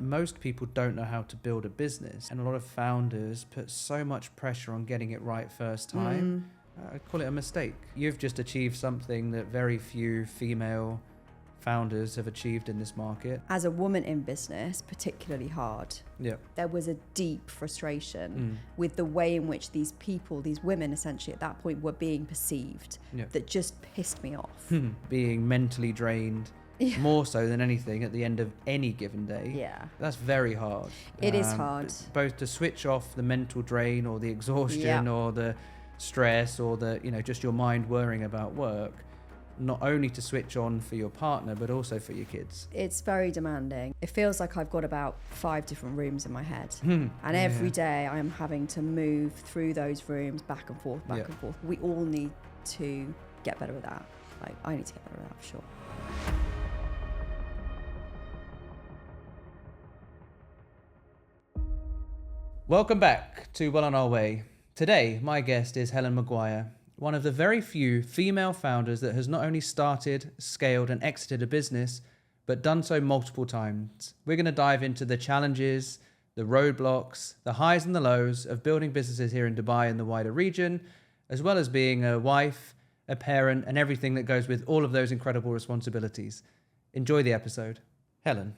most people don't know how to build a business, and a lot of founders put so much pressure on getting it right first time. I call it a mistake. You've just achieved something that very few female founders have achieved in this market. As a woman in business, particularly hard. Yeah. There was a deep frustration with the way in which these people, these women essentially at that point, were being perceived that just pissed me off. Being mentally drained more so than anything at the end of any given day. Yeah. That's very hard. It is hard. Both to switch off the mental drain or the exhaustion or the stress or the, just your mind worrying about work, not only to switch on for your partner, but also for your kids. It's very demanding. It feels like I've got about 5 different rooms in my head. And every day I am having to move through those rooms back and forth, back and forth. We all need to get better with that. Like, I need to get better with that for sure. Welcome back to Well On Our Way. Today, my guest is Helen McGuire, one of the very few female founders that has not only started, scaled and exited a business, but done so multiple times. We're going to dive into the challenges, the roadblocks, the highs and the lows of building businesses here in Dubai and the wider region, as well as being a wife, a parent, and everything that goes with all of those incredible responsibilities. Enjoy the episode. Helen,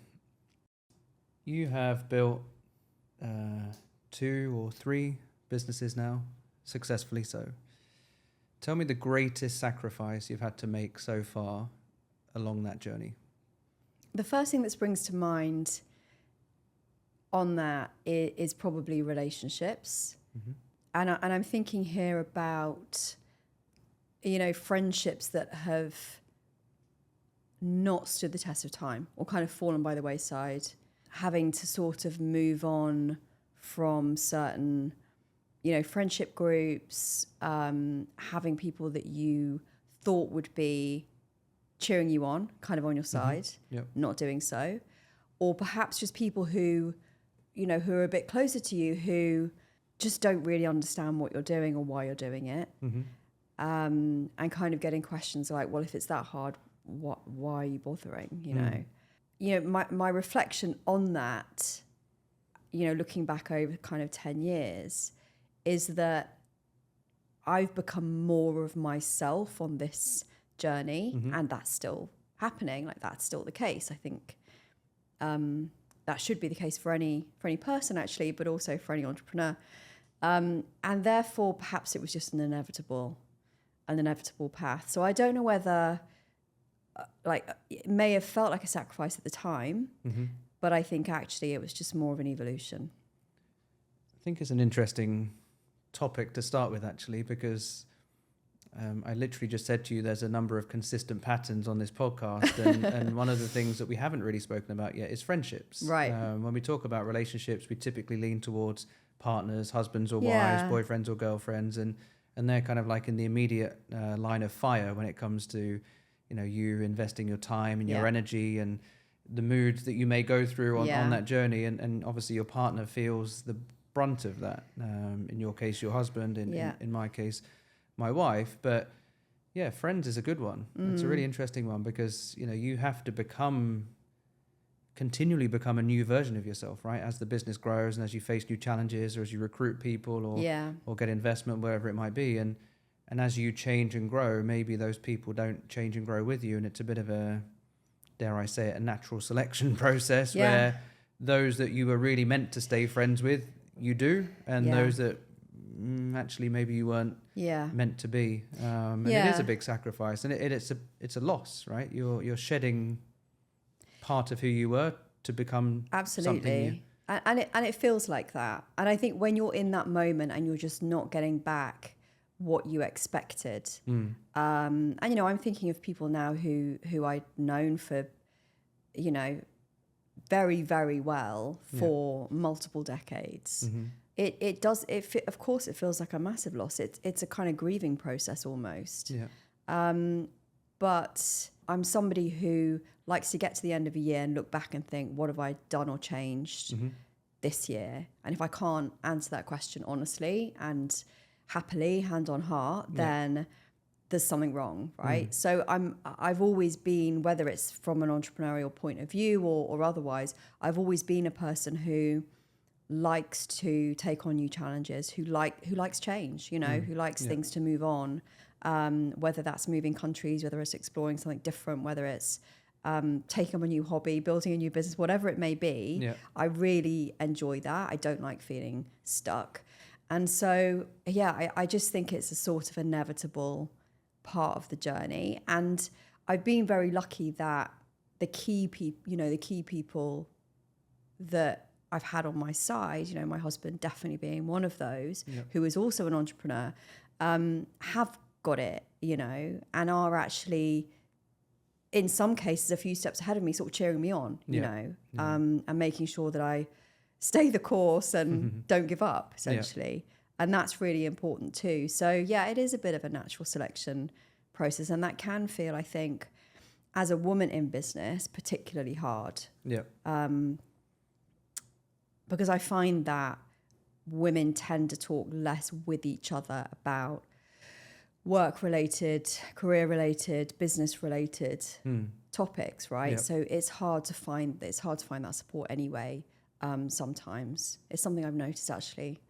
you have built 2 or 3 businesses now, successfully so. Tell me the greatest sacrifice you've had to make so far along that journey. The first thing that springs to mind on that is probably relationships. And I'm thinking here about, friendships that have not stood the test of time or kind of fallen by the wayside, having to sort of move on from certain friendship groups, having people that you thought would be cheering you on, kind of on your side, not doing so. Or perhaps just people who are a bit closer to you, who just don't really understand what you're doing or why you're doing it. And kind of getting questions like, well, if it's that hard, why are you bothering, My reflection on that, looking back over kind of 10 years, is that I've become more of myself on this journey, and that's still happening. Like, that's still the case. I think that should be the case for any person actually, but also for any entrepreneur. And therefore, perhaps it was just an inevitable path. So I don't know whether, it may have felt like a sacrifice at the time, but I think actually it was just more of an evolution. I think it's an interesting topic to start with, actually, because I literally just said to you there's a number of consistent patterns on this podcast, and one of the things that we haven't really spoken about yet is friendships. Right. When we talk about relationships, we typically lean towards partners, husbands or wives, boyfriends or girlfriends, and they're kind of like in the immediate line of fire when it comes to you investing your time and your energy and the moods that you may go through on that journey, and obviously your partner feels the brunt of that. In your case, your husband. In my case, my wife. But friends is a good one. It's a really interesting one, because you have to continually become a new version of yourself, right? As the business grows and as you face new challenges, or as you recruit people or get investment, wherever it might be, and as you change and grow, maybe those people don't change and grow with you, and it's a bit of a, dare I say it, a natural selection process where those that you were really meant to stay friends with, you do, and those that actually maybe you weren't meant to be. And it is a big sacrifice, and it's a loss, right? You're shedding part of who you were to become something new. And it feels like that. And I think when you're in that moment and you're just not getting back what you expected, and I'm thinking of people now who I'd known for very, very well for multiple decades. Of course it feels like a massive loss. It's a kind of grieving process almost. But I'm somebody who likes to get to the end of a year and look back and think, what have I done or changed this year? And if I can't answer that question honestly and happily, hand on heart, then there's something wrong, right? So I've always been, whether it's from an entrepreneurial point of view or otherwise, I've always been a person who likes to take on new challenges, who likes change, you know, who likes things to move on, whether that's moving countries, whether it's exploring something different, whether it's taking up a new hobby, building a new business, whatever it may be. Yeah. I really enjoy that. I don't like feeling stuck. And so, I just think it's a sort of inevitable part of the journey. And I've been very lucky that the key people that I've had on my side, you know, my husband definitely being one of those, who is also an entrepreneur, have got it, you know, and are actually, in some cases, a few steps ahead of me, sort of cheering me on, you know, and making sure that I stay the course and don't give up, essentially. And that's really important too. So, it is a bit of a natural selection process. And that can feel, I think, as a woman in business, particularly hard. Because I find that women tend to talk less with each other about work-related, career-related, business-related topics, right? So it's hard to find that support anyway. Sometimes it's something I've noticed, actually.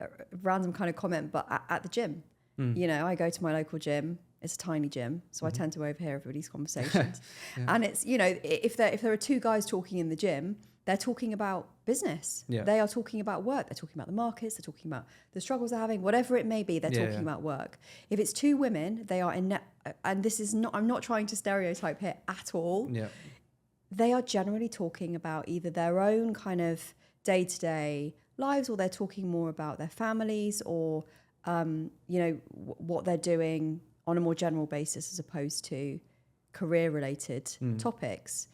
A random kind of comment, but at the gym, you know, I go to my local gym. It's a tiny gym, so I tend to overhear everybody's conversations. And it's, you know, if there are two guys talking in the gym, they're talking about business. They are talking about work. They're talking about the markets. They're talking about the struggles they're having, whatever it may be. They're talking about work. If it's two women, they are and this is not, I'm not trying to stereotype here at all. They are generally talking about either their own kind of day-to-day lives, or they're talking more about their families, or, you know, what they're doing on a more general basis as opposed to career-related topics.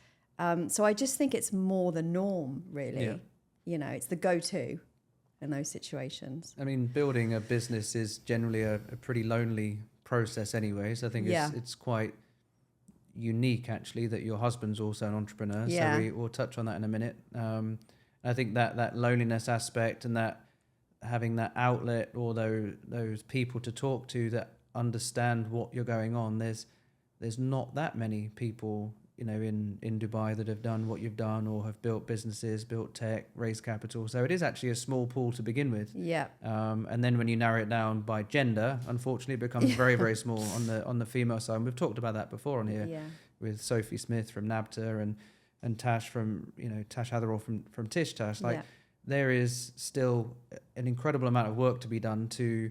So I just think it's more the norm, really. You know, it's the go-to in those situations. I mean, building a business is generally a pretty lonely process anyway. So I think it's quite unique, actually, that your husband's also an entrepreneur. So we'll touch on that in a minute. I think that loneliness aspect, and that having that outlet, or those people to talk to that understand what you're going on. There's not that many people, you know, in Dubai that have done what you've done, or have built businesses, built tech, raised capital. So it is actually a small pool to begin with. And then when you narrow it down by gender, unfortunately, it becomes very, very small on the female side. And we've talked about that before on here with Sophie Smith from NABTA and Tash from, you know, Tash Hatherall from Tish Tash. Like there is still an incredible amount of work to be done to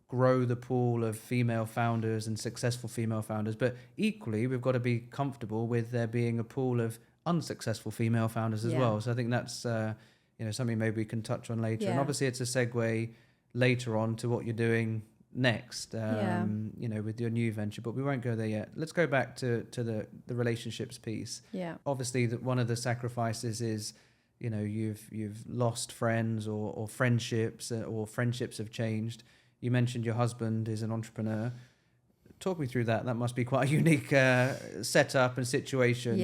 grow the pool of female founders and successful female founders. But equally, we've got to be comfortable with there being a pool of unsuccessful female founders as well. So I think that's you know, something maybe we can touch on later. And obviously it's a segue later on to what you're doing next, you know, with your new venture, but we won't go there yet. Let's go back to the relationships piece. Obviously one of the sacrifices is, you know, you've lost friends or friendships, or friendships have changed. You mentioned your husband is an entrepreneur. Talk me through that. That must be quite a unique setup and situation.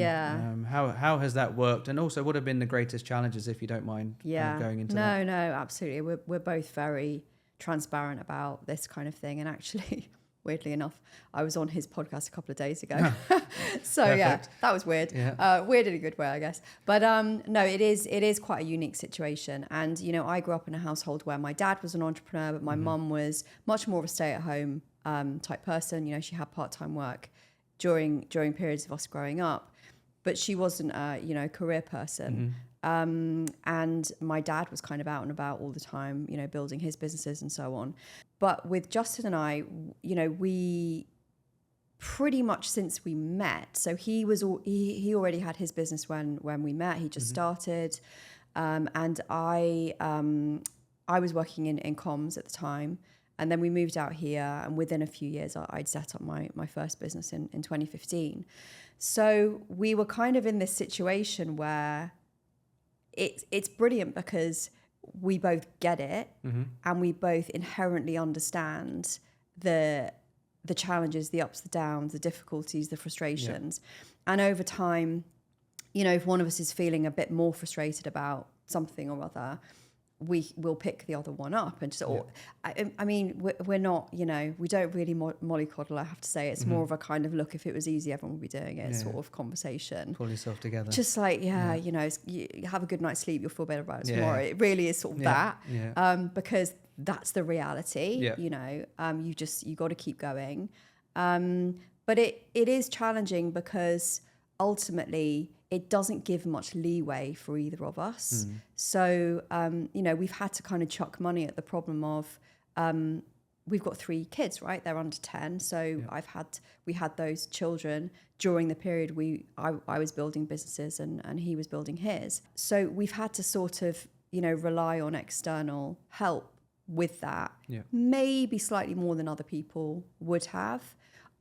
How has that worked? And also, what have been the greatest challenges, if you don't mind kind of going into that? No, absolutely. We're both very transparent about this kind of thing. And actually, weirdly enough, I was on his podcast a couple of days ago. So that was weird. Weird in a good way, I guess. But no, it is quite a unique situation. And, you know, I grew up in a household where my dad was an entrepreneur, but my mum was much more of a stay-at-home type person. You know, she had part-time work during periods of us growing up, but she wasn't a, you know, career person. And my dad was kind of out and about all the time, you know, building his businesses and so on. But with Justin and I, you know, we pretty much since we met, so he already had his business when we met. He just started, and I was working in comms at the time. And then we moved out here, and within a few years, I'd set up my first business in 2015. So we were kind of in this situation where it's brilliant because we both get it, and we both inherently understand the challenges, the ups, the downs, the difficulties, the frustrations. And over time, you know, if one of us is feeling a bit more frustrated about something or other, we will pick the other one up and just, or I mean, we're not, you know, we don't really mollycoddle, I have to say. It's more of a kind of, look, if it was easy, everyone would be doing it sort of conversation. Pull yourself together. Just like, you know, you have a good night's sleep, you'll feel better about it tomorrow. It really is sort of that, because that's the reality, you know, you got to keep going. But it is challenging because ultimately it doesn't give much leeway for either of us. So, you know, we've had to kind of chuck money at the problem of, we've got 3 kids, right? They're under 10. So we had those children during the period I was building businesses and he was building his. So we've had to sort of, you know, rely on external help with that, maybe slightly more than other people would have.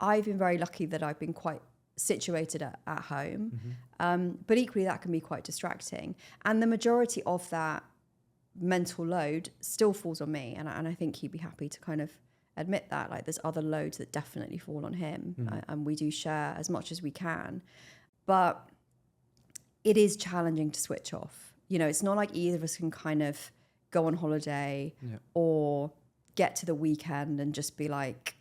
I've been very lucky that I've been quite situated at home, but equally that can be quite distracting, and the majority of that mental load still falls on me, and I think he'd be happy to kind of admit that, like, there's other loads that definitely fall on him, and we do share as much as we can, but it is challenging to switch off. You know, it's not like either of us can kind of go on holiday or get to the weekend and just be like,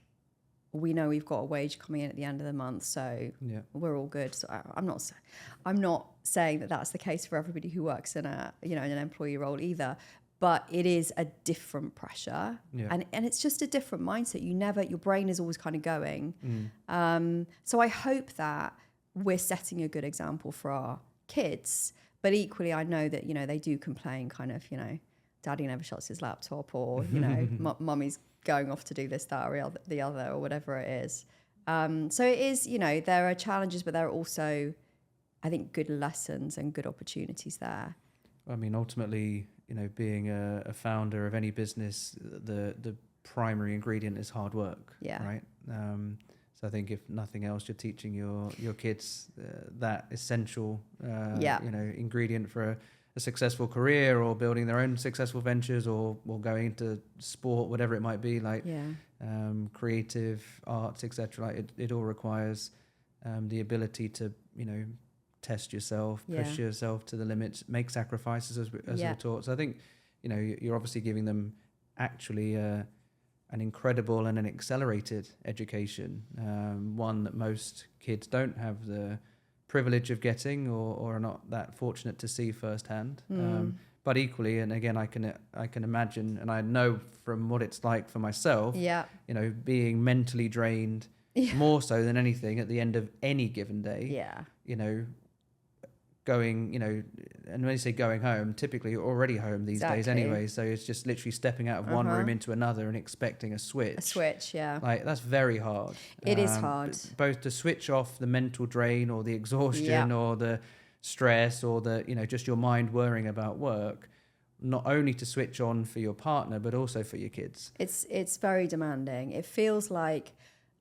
we know we've got a wage coming in at the end of the month, so we're all good. So I'm not saying that that's the case for everybody who works in a, you know, in an employee role either, but it is a different pressure, and it's just a different mindset. Your brain is always kind of going. So I hope that we're setting a good example for our kids, but equally I know that, you know, they do complain kind of, you know, daddy never shuts his laptop, or, you know, mummy's going off to do this, that, or the other, or whatever it is. So it is, you know, there are challenges, but there are also, I think, good lessons and good opportunities there. I mean, ultimately, you know, being a founder of any business, the primary ingredient is hard work, right? So I think if nothing else, you're teaching your kids that essential, you know, ingredient for a successful career, or building their own successful ventures, or going into sport, whatever it might be, like creative arts, etc. Like it all requires the ability to, you know, test yourself, push yourself to the limits, make sacrifices, as we're taught. So I think, you know, you're obviously giving them actually an incredible and an accelerated education, one that most kids don't have the privilege of getting, or are not that fortunate to see firsthand. But equally, and again, I can imagine, and I know from what it's like for myself, you know, being mentally drained more so than anything at the end of any given day. You know, going, you know, and when you say going home, typically you're already home these days anyway, so it's just literally stepping out of one room into another and expecting a switch, like that's very hard. It is hard, both to switch off the mental drain, or the exhaustion, or the stress, or the, you know, just your mind worrying about work, not only to switch on for your partner but also for your kids. It's very demanding. It feels like,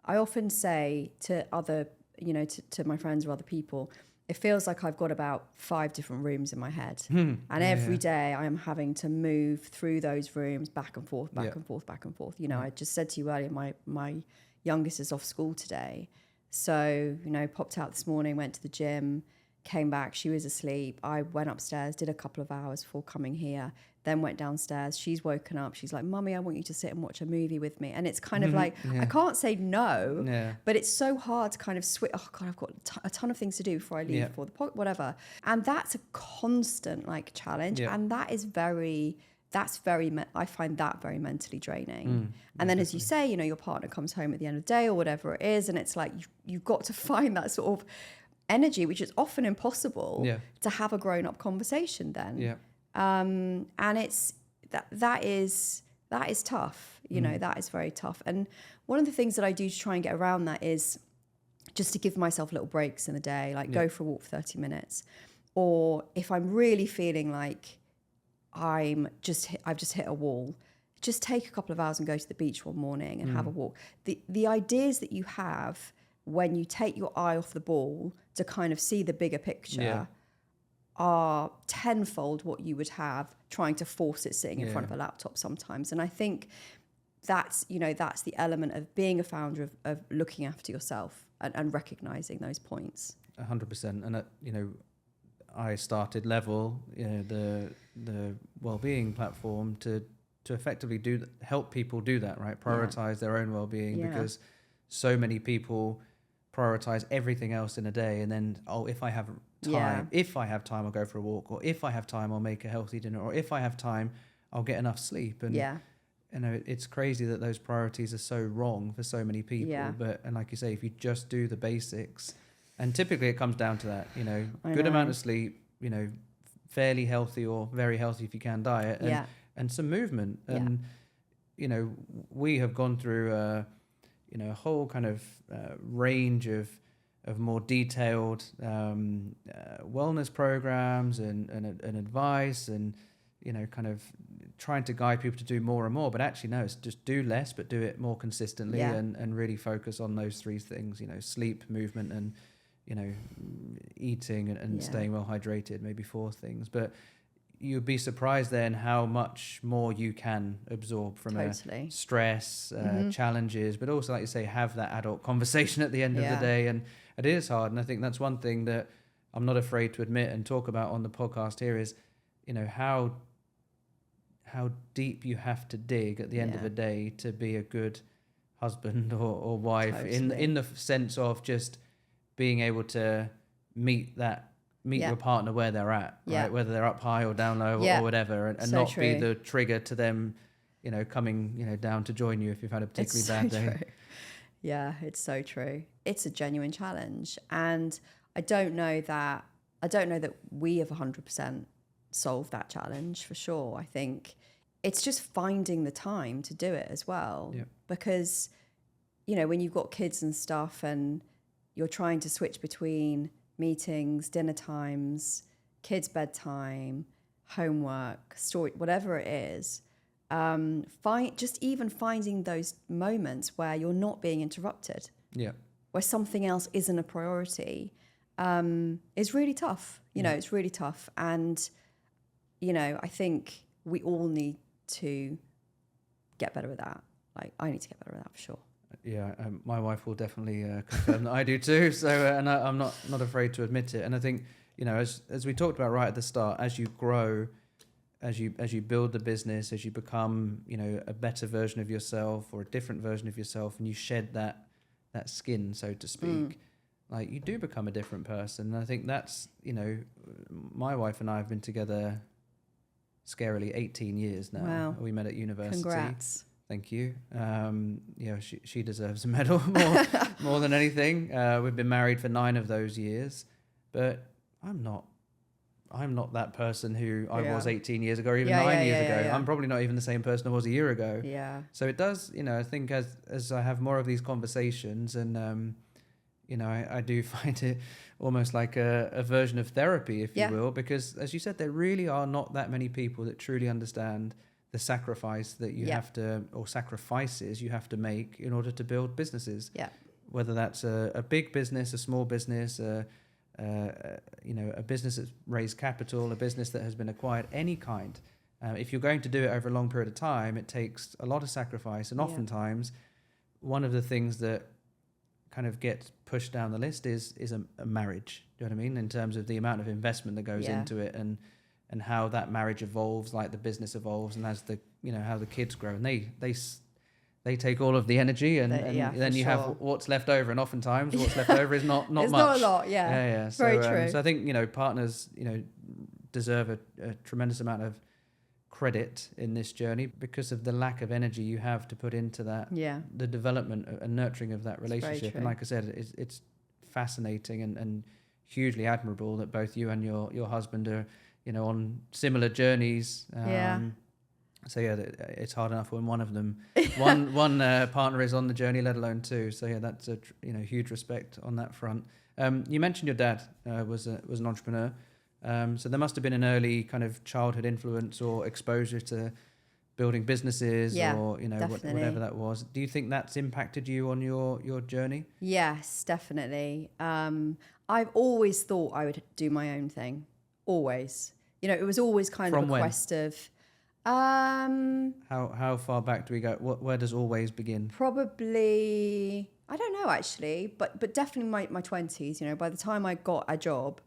I often say to other, you know, to my friends or other people, it feels like I've got about 5 different rooms in my head. And every day I am having to move through those rooms back and forth, back and forth, back and forth. You know, I just said to you earlier, my youngest is off school today. So, you know, popped out this morning, went to the gym, came back, she was asleep. I went upstairs, did a couple of hours before coming here, then went downstairs. She's woken up. She's like, Mummy, I want you to sit and watch a movie with me. And it's kind of like, I can't say no, but it's so hard to kind of switch. Oh God, I've got a ton of things to do before I leave for the whatever. And that's a constant like challenge. And that is I find that very mentally draining. And then, as you say, you know, your partner comes home at the end of the day or whatever it is. And it's like, you've got to find that sort of energy, which is often impossible to have a grown-up conversation then. And it's that is tough, you know, that is very tough. And one of the things that I do to try and get around that is just to give myself little breaks in the day, like go for a walk for 30 minutes. Or if I'm really feeling like I've just hit a wall, just take a couple of hours and go to the beach one morning and have a walk. The ideas that you have when you take your eye off the ball to kind of see the bigger picture are tenfold what you would have trying to force it sitting in front of a laptop sometimes. And I think that's, you know, that's the element of being a founder, of looking after yourself and recognizing those points. 100%. And, you know, I started Level, the well-being platform, to effectively help people do that, right? Prioritize their own well-being, because so many people prioritize everything else in a day, and then if I have time, I'll go for a walk, or if I have time, I'll make a healthy dinner, or if I have time, I'll get enough sleep. And it's crazy that those priorities are so wrong for so many people. But like you say, if you just do the basics, and typically it comes down to that, good amount of sleep, fairly healthy or very healthy if you can diet, and some movement. And we have gone through a whole kind of range of more detailed wellness programs and advice, and kind of trying to guide people to do more and more. But actually, no, it's just do less, but do it more consistently, and really focus on those three things: sleep, movement, and eating and staying well hydrated. Maybe 4 things, but you'd be surprised then how much more you can absorb from stress, challenges, but also, like you say, have that adult conversation at the end of the day. And it is hard. And I think that's one thing that I'm not afraid to admit and talk about on the podcast here is, how deep you have to dig at the end of the day to be a good husband or wife, in the sense of just being able to meet your partner where they're at, right? Whether they're up high or down low or whatever, and not be the trigger to them, coming, down to join you if you've had a particularly bad day. True. Yeah, it's so true. It's a genuine challenge. And I don't know that we have 100% solved that challenge for sure. I think it's just finding the time to do it as well. Yeah. Because, when you've got kids and stuff and you're trying to switch between meetings, dinner times, kids' bedtime, homework, story, whatever it is, finding those moments where you're not being interrupted, where something else isn't a priority, is really tough. It's really tough. And, I think we all need to get better with that. Like, I need to get better with that for sure. Yeah, my wife will definitely confirm that I do too. So, and I'm not afraid to admit it. And I think, as we talked about right at the start, as you grow, as you build the business, as you become, a better version of yourself or a different version of yourself, and you shed that skin, so to speak, like, you do become a different person. And I think that's, my wife and I have been together scarily 18 years now. Wow. We met at university. Congrats. Thank you. She deserves a medal more than anything. We've been married for 9 of those years, but I'm not that person who I was 18 years ago, or even 9 years ago. Yeah. I'm probably not even the same person I was a year ago. Yeah. So it does, I think as I have more of these conversations, and I do find it almost like a version of therapy, if you will, because as you said, there really are not that many people that truly understand the sacrifice that you have to, or sacrifices you have to make in order to build businesses. Yeah. Whether that's a big business, a small business, a business that's raised capital, a business that has been acquired, any kind. If you're going to do it over a long period of time, it takes a lot of sacrifice. And oftentimes, one of the things that kind of gets pushed down the list is a marriage. Do you know what I mean? In terms of the amount of investment that goes into it, and how that marriage evolves, like the business evolves, and as the how the kids grow, and they take all of the energy, and then you have what's left over, and oftentimes what's left over is not much. It's not a lot, yeah. So, very true. So I think partners deserve a tremendous amount of credit in this journey because of the lack of energy you have to put into that, the development and nurturing of that relationship. And like I said, it's fascinating and hugely admirable that both you and your husband are on similar journeys. So it's hard enough when one of them, one partner is on the journey, let alone 2. So that's a huge respect on that front. You mentioned your dad was an entrepreneur. So there must have been an early kind of childhood influence or exposure to building businesses, or whatever that was. Do you think that's impacted you on your journey? Yes, definitely. I've always thought I would do my own thing. Always. It was always kind of a quest of... How far back do we go? Where does always begin? Probably, I don't know actually, but definitely my 20s. By the time I got a job,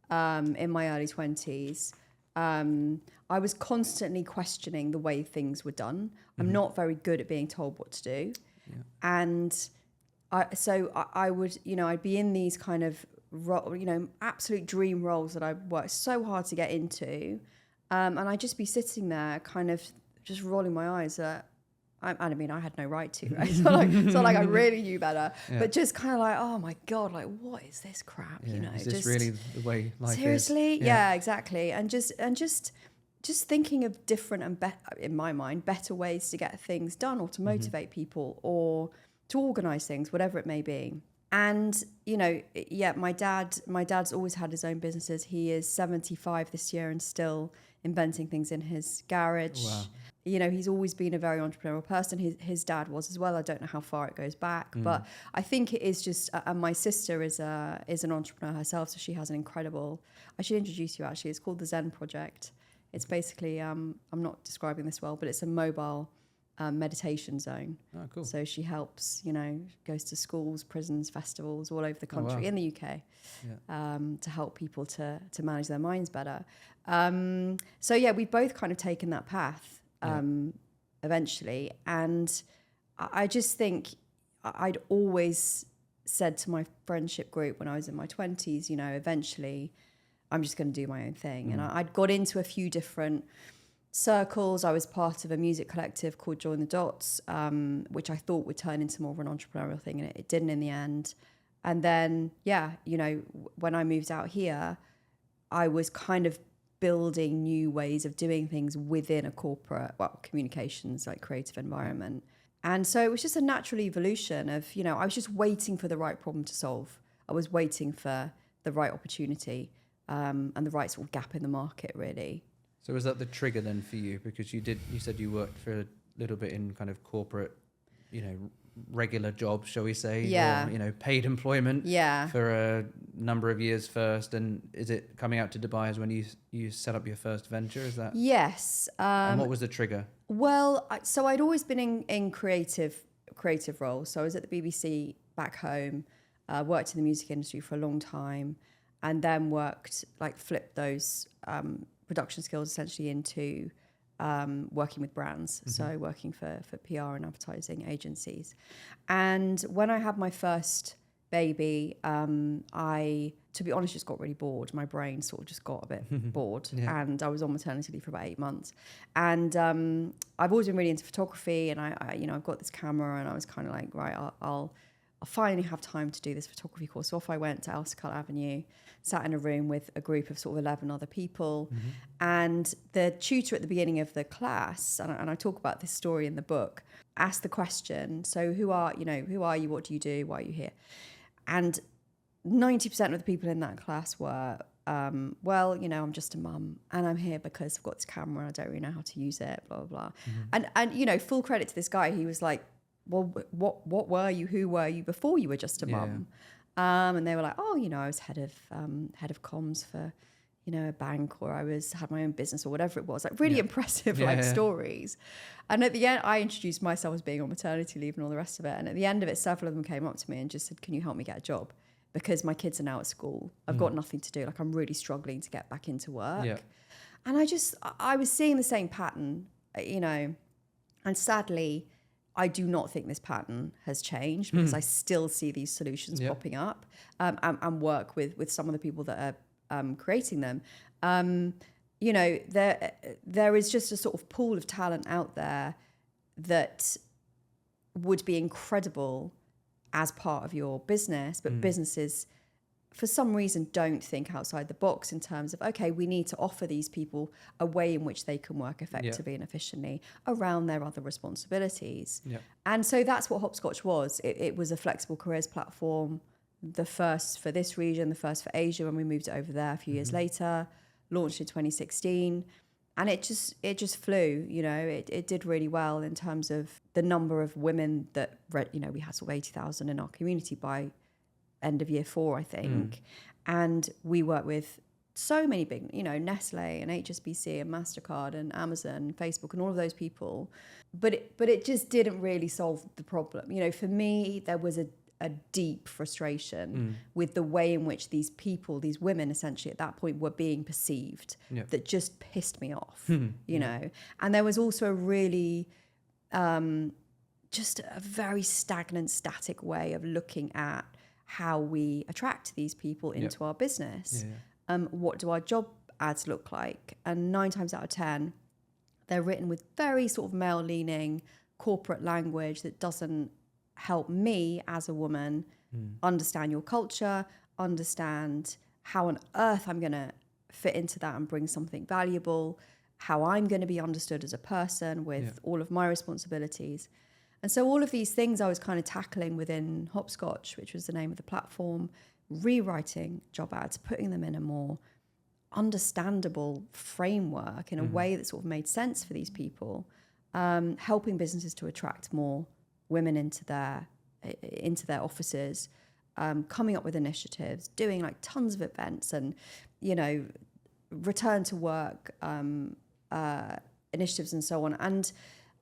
in my early 20s. I was constantly questioning the way things were done. I'm not very good at being told what to do. Yeah. And I would, I'd be in these kind of, absolute dream roles that I worked so hard to get into. And I'd just be sitting there kind of just rolling my eyes at, I had no right to, right? It's not like I really knew better, but just kind of like, oh my God, like, what is this crap? Yeah. Is this really the way life seriously? is? Yeah, exactly. And just thinking of different and in my mind, better ways to get things done or to motivate people or to organize things, whatever it may be. And, my dad's always had his own businesses. He is 75 this year and still inventing things in his garage. Wow. He's always been a very entrepreneurial person. His dad was as well. I don't know how far it goes back, but I think it is just. And my sister is an entrepreneur herself, so she has an incredible. I should introduce you actually. It's called the Zen Project. It's basically I'm not describing this well, but it's a mobile meditation zone. Oh, cool. So she helps. Goes to schools, prisons, festivals all over the country in the UK to help people to manage their minds better. We've both kind of taken that path. Eventually, and I just think I'd always said to my friendship group when I was in my 20s, eventually I'm just going to do my own thing. And I'd got into a few different circles. I was part of a music collective called Join the Dots, which I thought would turn into more of an entrepreneurial thing, and it didn't in the end. And then when I moved out here, I was kind of building new ways of doing things within a corporate, communications, like creative environment. And so it was just a natural evolution of, I was just waiting for the right problem to solve. I was waiting for the right opportunity and the right sort of gap in the market, really. So was that the trigger then for you? Because you said you worked for a little bit in kind of corporate, regular jobs, shall we say? Yeah. Or, paid employment. Yeah. For a number of years first. And is it coming out to Dubai as when you set up your first venture? Is that? Yes. And what was the trigger? Well, so I'd always been in creative roles. So I was at the BBC back home, worked in the music industry for a long time, and then flipped those production skills essentially into working with brands, so working for PR and advertising agencies. And when I had my first baby, I, to be honest, just got really bored. My brain sort of just got a bit bored, and I was on maternity leave for about 8 months. And I've always been really into photography, and I've got this camera, and I was kind of like, right, I'll finally have time to do this photography course. So off I went to Alscott Avenue, sat in a room with a group of sort of 11 other people. And the tutor at the beginning of the class, and I talk about this story in the book, asked the question, so who are you, what do you do, why are you here? And 90% of the people in that class were, I'm just a mum, and I'm here because I've got this camera, I don't really know how to use it, blah, blah, blah. And full credit to this guy, he was like, well, what were you? Who were you before you were just a mum? And they were like, I was head of comms for, a bank, or had my own business, or whatever it was. Like really impressive stories. And at the end, I introduced myself as being on maternity leave and all the rest of it. And at the end of it, several of them came up to me and just said, "Can you help me get a job? Because my kids are now at school. I've got nothing to do. Like I'm really struggling to get back into work." Yeah. And I was seeing the same pattern, and sadly, I do not think this pattern has changed, because I still see these solutions popping up, and work with some of the people that are creating them. There is just a sort of pool of talent out there that would be incredible as part of your business, but businesses for some reason don't think outside the box in terms of, okay, we need to offer these people a way in which they can work effectively and efficiently around their other responsibilities. And so that's what Hopscotch was. It was a flexible careers platform, the first for this region, the first for Asia when we moved it over there a few years later, launched in 2016. And it just flew, it did really well in terms of the number of women that, we had sort of 80,000 in our community by end of year 4, I think. And we work with so many big, Nestle and HSBC and MasterCard and Amazon and Facebook and all of those people. But it just didn't really solve the problem. For me, there was a deep frustration with the way in which these people, these women essentially at that point were being perceived, that just pissed me off, you know. And there was also a really just a very stagnant, static way of looking at how we attract these people into our business. What do our job ads look like? And 9 times out of 10, they're written with very sort of male-leaning corporate language that doesn't help me as a woman understand your culture, understand how on earth I'm going to fit into that and bring something valuable, how I'm going to be understood as a person with all of my responsibilities. And so all of these things I was kind of tackling within Hopscotch, which was the name of the platform, rewriting job ads, putting them in a more understandable framework in a way that sort of made sense for these people, helping businesses to attract more women into their offices, coming up with initiatives, doing like tons of events and, you know, return to work initiatives and so on.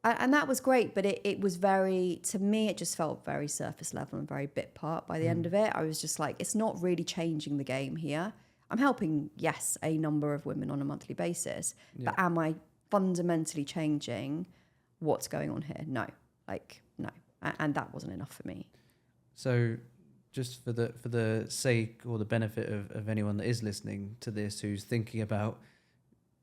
And that was great, but it was very, to me, it just felt very surface level and very bit part. By the end of it, I was just like, it's not really changing the game here. I'm helping, yes, a number of women on a monthly basis, but am I fundamentally changing what's going on here? No, no. And that wasn't enough for me. So just for the sake or the benefit of anyone that is listening to this, who's thinking about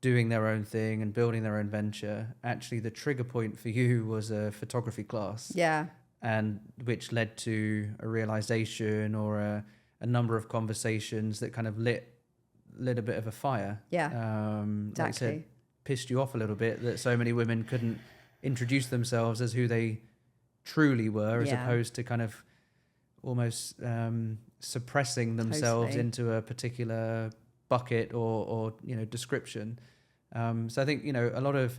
doing their own thing and building their own venture, actually the trigger point for you was a photography class. Yeah. And which led to a realization or a number of conversations that kind of lit a bit of a fire. Yeah. Like I said, pissed you off a little bit that so many women couldn't introduce themselves as who they truly were, as opposed to kind of almost suppressing themselves into a particular bucket or you know, description. So I think, you know,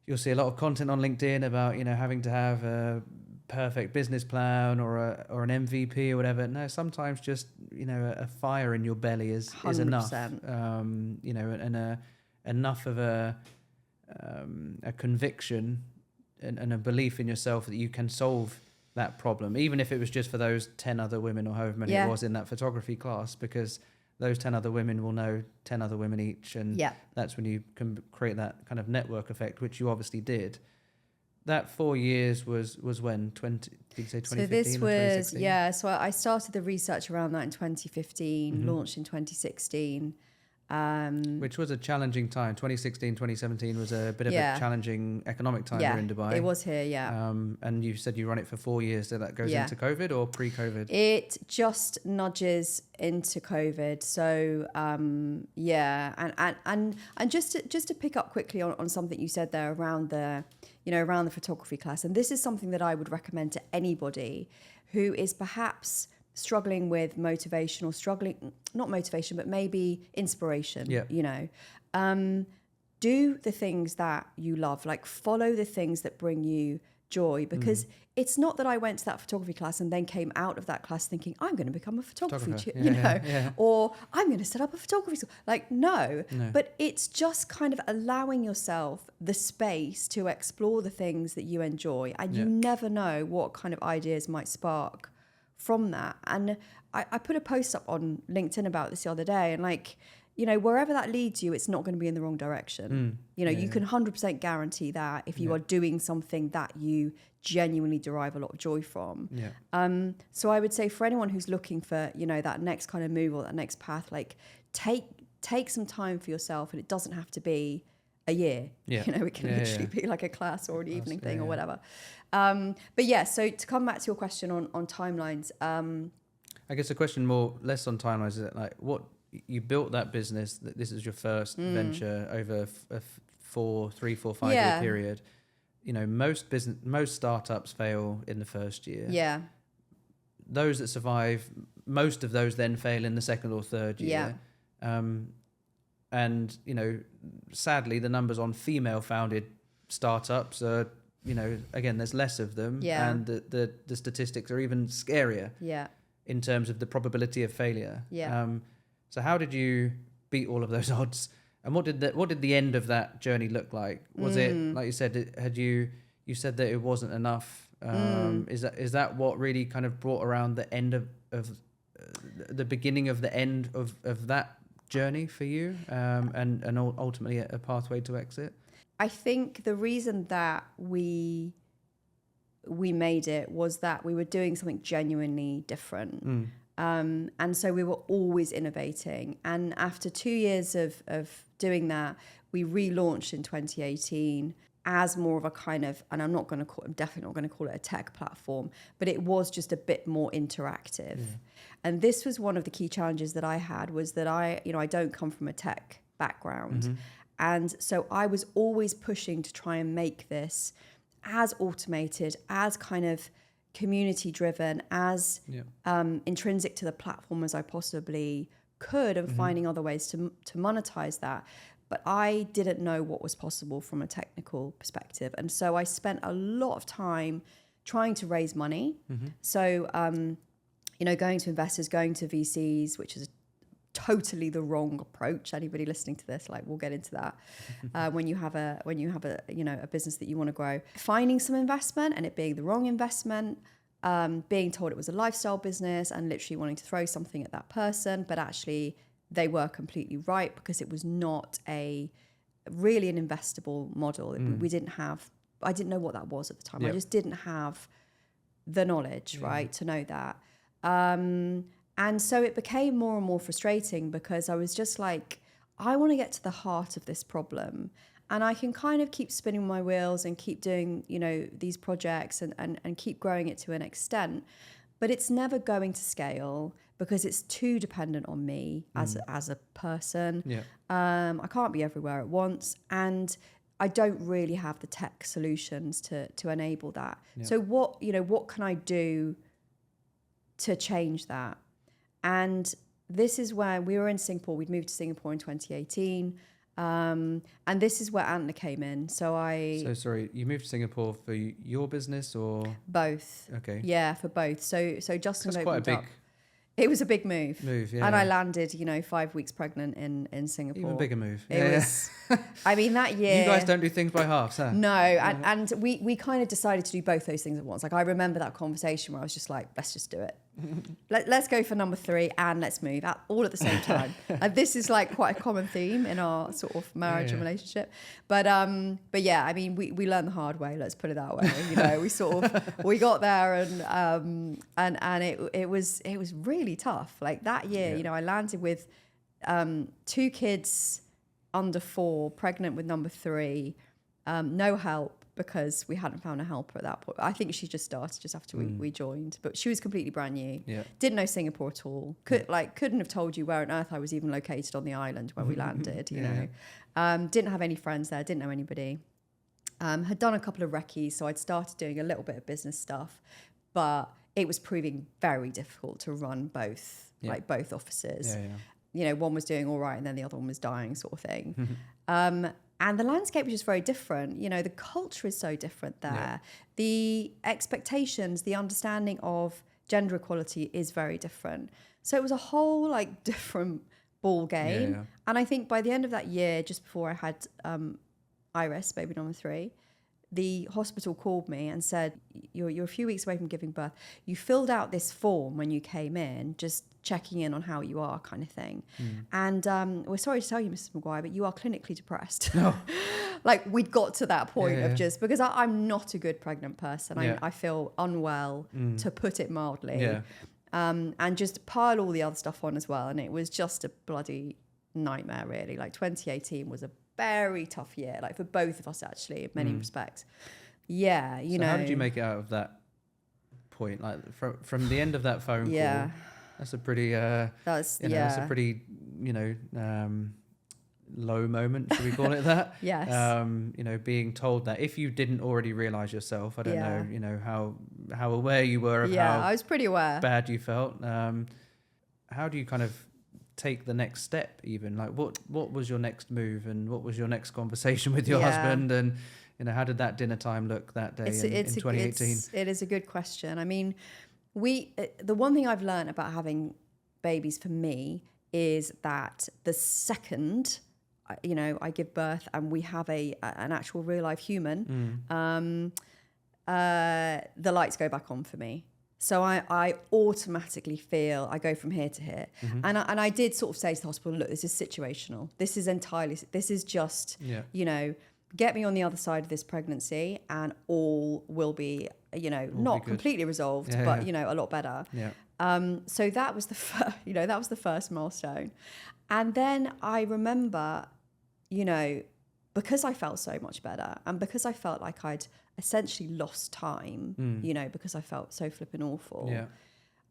you'll see a lot of content on LinkedIn about, you know, having to have a perfect business plan or an MVP or whatever. No, sometimes just, you know, a fire in your belly is enough. You know, and enough of a conviction and a belief in yourself that you can solve that problem, even if it was just for those 10 other women or however many it was in that photography class, because those 10 other women will know 10 other women each. And that's when you can create that kind of network effect, which you obviously did. That 4 years was when? Did you say 2015 so this or was, 2016? So I started the research around that in 2015, launched in 2016. Which was a challenging time. 2016, 2017 was a bit of a challenging economic time here in Dubai. It was here, and you said you run it for 4 years. So that goes into COVID or pre-COVID? It just nudges into COVID. So, and just to pick up quickly on something you said there around the photography class. And this is something that I would recommend to anybody who is perhaps struggling with motivation or not motivation, but maybe inspiration, you know, do the things that you love, like follow the things that bring you joy, because it's not that I went to that photography class and then came out of that class thinking I'm going to become a photographer, or I'm going to set up a photography school. Like, no, but it's just kind of allowing yourself the space to explore the things that you enjoy, and you never know what kind of ideas might spark from that. And I put a post up on LinkedIn about this the other day, and like, you know, wherever that leads you, it's not going to be in the wrong direction. You know, you can 100% guarantee that if you are doing something that you genuinely derive a lot of joy from. So I would say for anyone who's looking for, you know, that next kind of move or that next path, like take some time for yourself, and it doesn't have to be a year. You know, it can literally be like a class or an evening thing or whatever. But so to come back to your question on timelines, I guess a question less on timelines is like, what you built that business, that this is your first venture over a 3, 4, 5 year period. You know, most startups fail in the first year. Those that survive, most of those then fail in the second or third year. And, you know, sadly, the numbers on female-founded startups are, you know, again, there's less of them. And the statistics are even scarier in terms of the probability of failure. So how did you beat all of those odds? And what did the end of that journey look like? Was it, like you said, you said that it wasn't enough Is that what really kind of brought around the end of the beginning of the end of that journey for you, and ultimately a pathway to exit? I think the reason that we made it was that we were doing something genuinely different. And so we were always innovating. And after 2 years of doing that, we relaunched in 2018 as more of a kind of, and I'm definitely not going to call it a tech platform, but it was just a bit more interactive. And this was one of the key challenges that I had, was that I don't come from a tech background. And so I was always pushing to try and make this as automated, as kind of community driven, as intrinsic to the platform as I possibly could, and finding other ways to monetize that. But I didn't know what was possible from a technical perspective. And so I spent a lot of time trying to raise money. So, going to investors, going to VCs, which is totally the wrong approach. Anybody listening to this, we'll get into that. When you have a a business that you want to grow, finding some investment and it being the wrong investment, being told it was a lifestyle business and literally wanting to throw something at that person, but actually they were completely right, because it was not really an investable model. I didn't know what that was at the time. I just didn't have the knowledge, right, to know that. And so it became more and more frustrating, because I was just like, I want to get to the heart of this problem. And I can kind of keep spinning my wheels and keep doing, these projects and keep growing it to an extent. But it's never going to scale, because it's too dependent on me as a person. I can't be everywhere at once. And I don't really have the tech solutions to enable that. So what can I do to change that? And this is where we were in Singapore. We'd moved to Singapore in 2018. And this is where Antler came in. So sorry, you moved to Singapore for your business or? Both. Okay. Yeah, for both. So Justin That's quite a big... up. It was a big move. Yeah. And I landed, 5 weeks pregnant in Singapore. Even bigger move. It was, I mean, that year... You guys don't do things by halves, huh? No, and we kind of decided to do both those things at once. I remember that conversation where I was just like, let's just do it. Let's go for number 3 and let's move all at the same time. And this is quite a common theme in our sort of marriage and relationship. But yeah, I mean, we learned the hard way. Let's put it that way. We got there and it was really tough. That year, I landed with 2 kids under 4, pregnant with number 3, no help, because we hadn't found a helper at that point. I think she just started just after we joined, but she was completely brand new. Didn't know Singapore at all. Couldn't have told you where on earth I was even located on the island where we landed. You know, didn't have any friends there. Didn't know anybody. Had done a couple of recce's, so I'd started doing a little bit of business stuff, but it was proving very difficult to run both, both offices. One was doing all right, and then the other one was dying, sort of thing. And the landscape was just very different. The culture is so different there. The expectations, the understanding of gender equality is very different. So it was a whole different ball game. And I think by the end of that year, just before I had Iris, baby number 3, the hospital called me and said, you're a few weeks away from giving birth. You filled out this form when you came in, just checking in on how you are, kind of thing. And we're sorry to tell you, Mrs. McGuire, but you are clinically depressed. No. We'd got to that point of just, because I'm not a good pregnant person. I feel unwell, to put it mildly. And just pile all the other stuff on as well. And it was just a bloody nightmare, really. 2018 was a very tough year, for both of us, actually, in many respects. How did you make it out of that point? From the end of that phone call, that's a pretty that's a pretty low moment, should we call it that? Yes. Being told that, if you didn't already realize yourself, I don't know how aware you were of how I was pretty aware bad you felt. How do you kind of take the next step, even what was your next move, and what was your next conversation with your husband, and how did that dinner time look that day in 2018? It is a good question. I mean, the one thing I've learned about having babies for me is that the second I give birth and we have an actual real life human, the lights go back on for me. So I automatically feel I go from here to here. And I did sort of say to the hospital, look, this is situational. This is just, get me on the other side of this pregnancy and all will be, not completely resolved, but, a lot better. Yeah. So that was the first milestone. And then I remember, because I felt so much better and because I felt like I'd essentially lost time, because I felt so flipping awful. Yeah.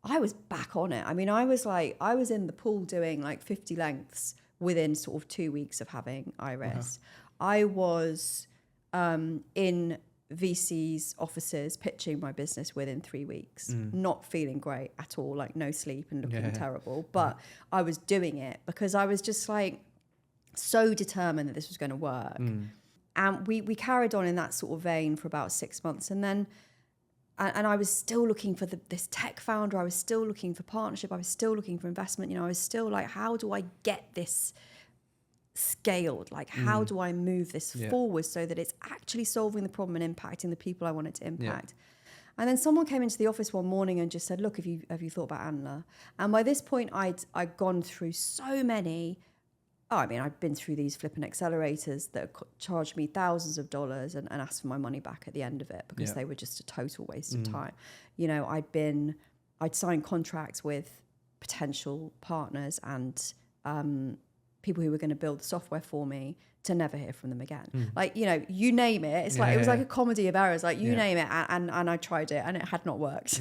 I was back on it. I mean, I was in the pool doing like 50 lengths within sort of 2 weeks of having Iris. I was in VC's offices pitching my business within 3 weeks, not feeling great at all, like no sleep and looking terrible. But I was doing it because I was just like so determined that this was going to work. And we carried on in that sort of vein for about 6 months. And then, and I was still looking for this tech founder. I was still looking for partnership. I was still looking for investment. I was still like, how do I get this scaled? Like, how do I move this forward so that it's actually solving the problem and impacting the people I want it to impact? And then someone came into the office one morning and just said, look, have you thought about Antler? And by this point, I'd gone through so many. I've been through these flipping accelerators that charged me thousands of dollars and asked for my money back at the end of it because they were just a total waste of time. I'd signed contracts with potential partners and people who were going to build the software for me to never hear from them again. Like, you name it. It's like, it was like a comedy of errors. Like you name it. And I tried it and it had not worked.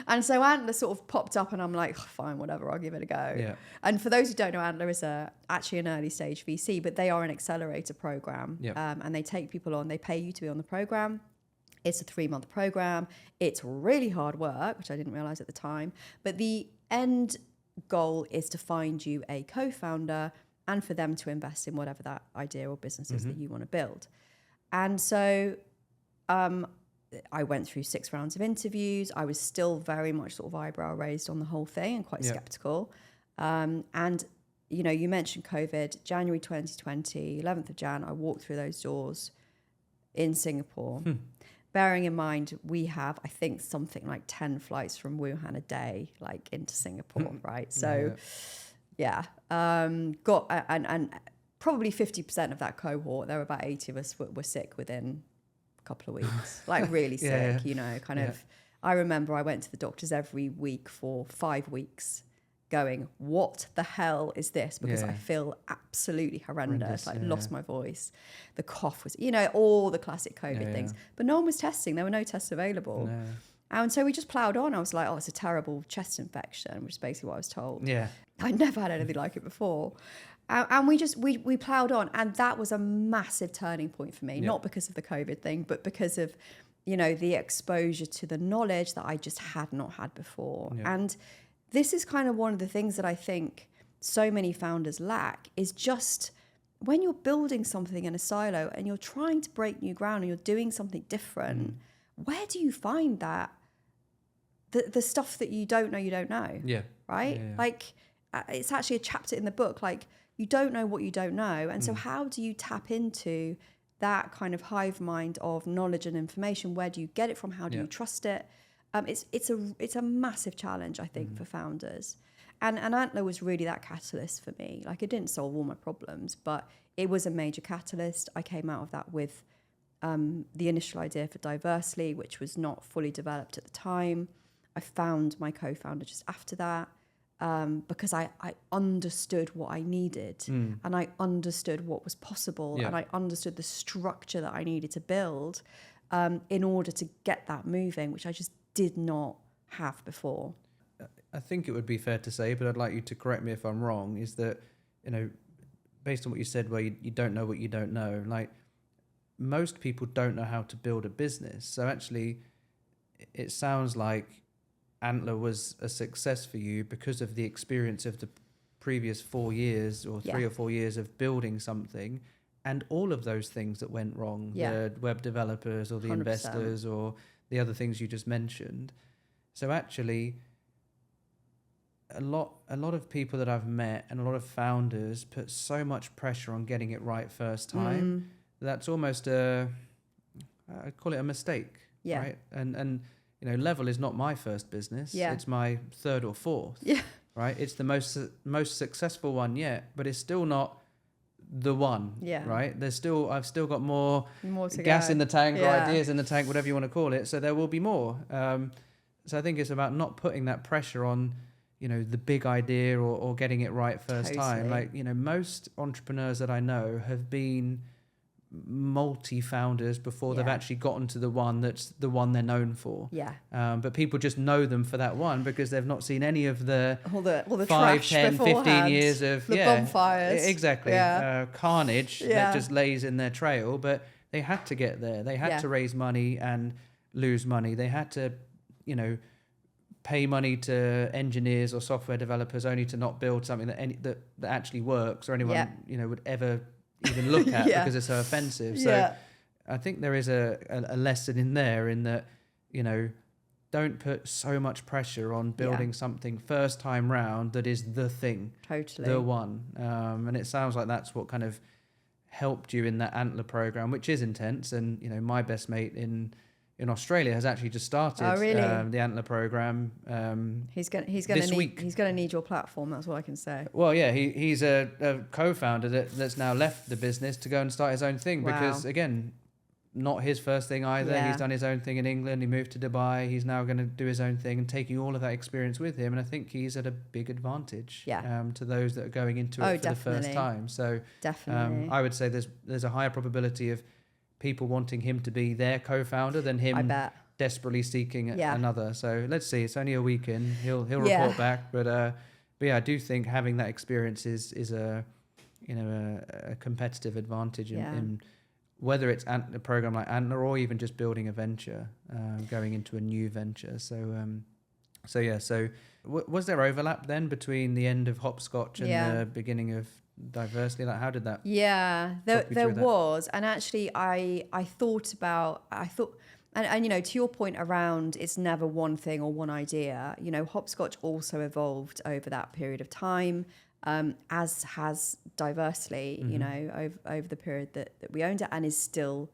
And so Antler sort of popped up and I'm like, fine, whatever, I'll give it a go. And for those who don't know, Antler is actually an early stage VC, but they are an accelerator program. And they take people on, they pay you to be on the program. It's a 3-month program. It's really hard work, which I didn't realize at the time. But the end goal is to find you a co-founder and for them to invest in whatever that idea or business is that you want to build. And so I went through 6 rounds of interviews. I was still very much sort of eyebrow raised on the whole thing and quite skeptical. And, you mentioned COVID, January 2020, 11th of Jan, I walked through those doors in Singapore. Bearing in mind, we have, I think, something like 10 flights from Wuhan a day, like into Singapore, right? So... and probably 50% of that cohort, there were about 80 of us were sick within a couple of weeks, like really sick, of. I remember I went to the doctors every week for 5 weeks going, what the hell is this? Because I feel absolutely horrendous. Lost my voice. The cough was, all the classic COVID things, but no one was testing. There were no tests available. No. And so we just ploughed on. I was like, it's a terrible chest infection, which is basically what I was told. I'd never had anything like it before. And we ploughed on. And that was a massive turning point for me, not because of the COVID thing, but because of, the exposure to the knowledge that I just had not had before. And this is kind of one of the things that I think so many founders lack is just when you're building something in a silo and you're trying to break new ground and you're doing something different, where do you find that? The stuff that you don't know, right? Like it's actually a chapter in the book, like you don't know what you don't know. And so how do you tap into that kind of hive mind of knowledge and information? Where do you get it from? How do you trust it? It's a massive challenge, I think, for founders. And Antler was really that catalyst for me. Like it didn't solve all my problems, but it was a major catalyst. I came out of that with the initial idea for Diversely, which was not fully developed at the time. I found my co-founder just after that because I understood what I needed and I understood what was possible and I understood the structure that I needed to build in order to get that moving, which I just did not have before. I think it would be fair to say, but I'd like you to correct me if I'm wrong, is that, based on what you said where you don't know what you don't know, like most people don't know how to build a business. So actually it sounds like Antler was a success for you because of the experience of the previous 4 years or 3 or 4 years of building something and all of those things that went wrong, the web developers or the 100%. Investors or the other things you just mentioned. So actually a lot of people that I've met and a lot of founders put so much pressure on getting it right first time. That's almost I'd call it a mistake. Yeah. Right. And Level is not my first business. Yeah. It's my third or fourth. Yeah. Right. It's the most successful one yet, but it's still not the one. Yeah. Right. I've still got more to gas go. in the tank, or Yeah. ideas in the tank, whatever you want to call it. So there will be more. So I think it's about not putting that pressure on, the big idea or getting it right first time. Like, most entrepreneurs that I know have been multi-founders before they've actually gotten to the one that's the one they're known for. Yeah. But people just know them for that one because they've not seen any of the all the 5, trash 10, 15 beforehand, years of the bonfires. Exactly. Carnage that just lays in their trail. But they had to get there. They had to raise money and lose money. They had to, pay money to engineers or software developers only to not build something that actually works or anyone would ever even look at because it's so offensive. So I think there is a lesson in there in that, don't put so much pressure on building something first time round that is the thing, the one. And it sounds like that's what kind of helped you in that Antler program, which is intense. And my best mate in Australia has actually just started the Antler program. He's going to need your platform. That's what I can say. Well, yeah, he's a co-founder that's now left the business to go and start his own thing because, again, not his first thing either. Yeah. He's done his own thing in England. He moved to Dubai. He's now going to do his own thing and taking all of that experience with him. And I think he's at a big advantage to those that are going into it for the first time. So definitely, I would say there's a higher probability of people wanting him to be their co-founder than him desperately seeking another. So let's see. It's only a week in. He'll report back. But I do think having that experience is a competitive advantage in whether it's a program like Antler or even just building a venture, going into a new venture. So was there overlap then between the end of Hopscotch and the beginning of Diversity? Like, how did that? Yeah, there was. And actually I thought, and to your point around it's never one thing or one idea, Hopscotch also evolved over that period of time, as has Diversity, over the period that we owned it, and is still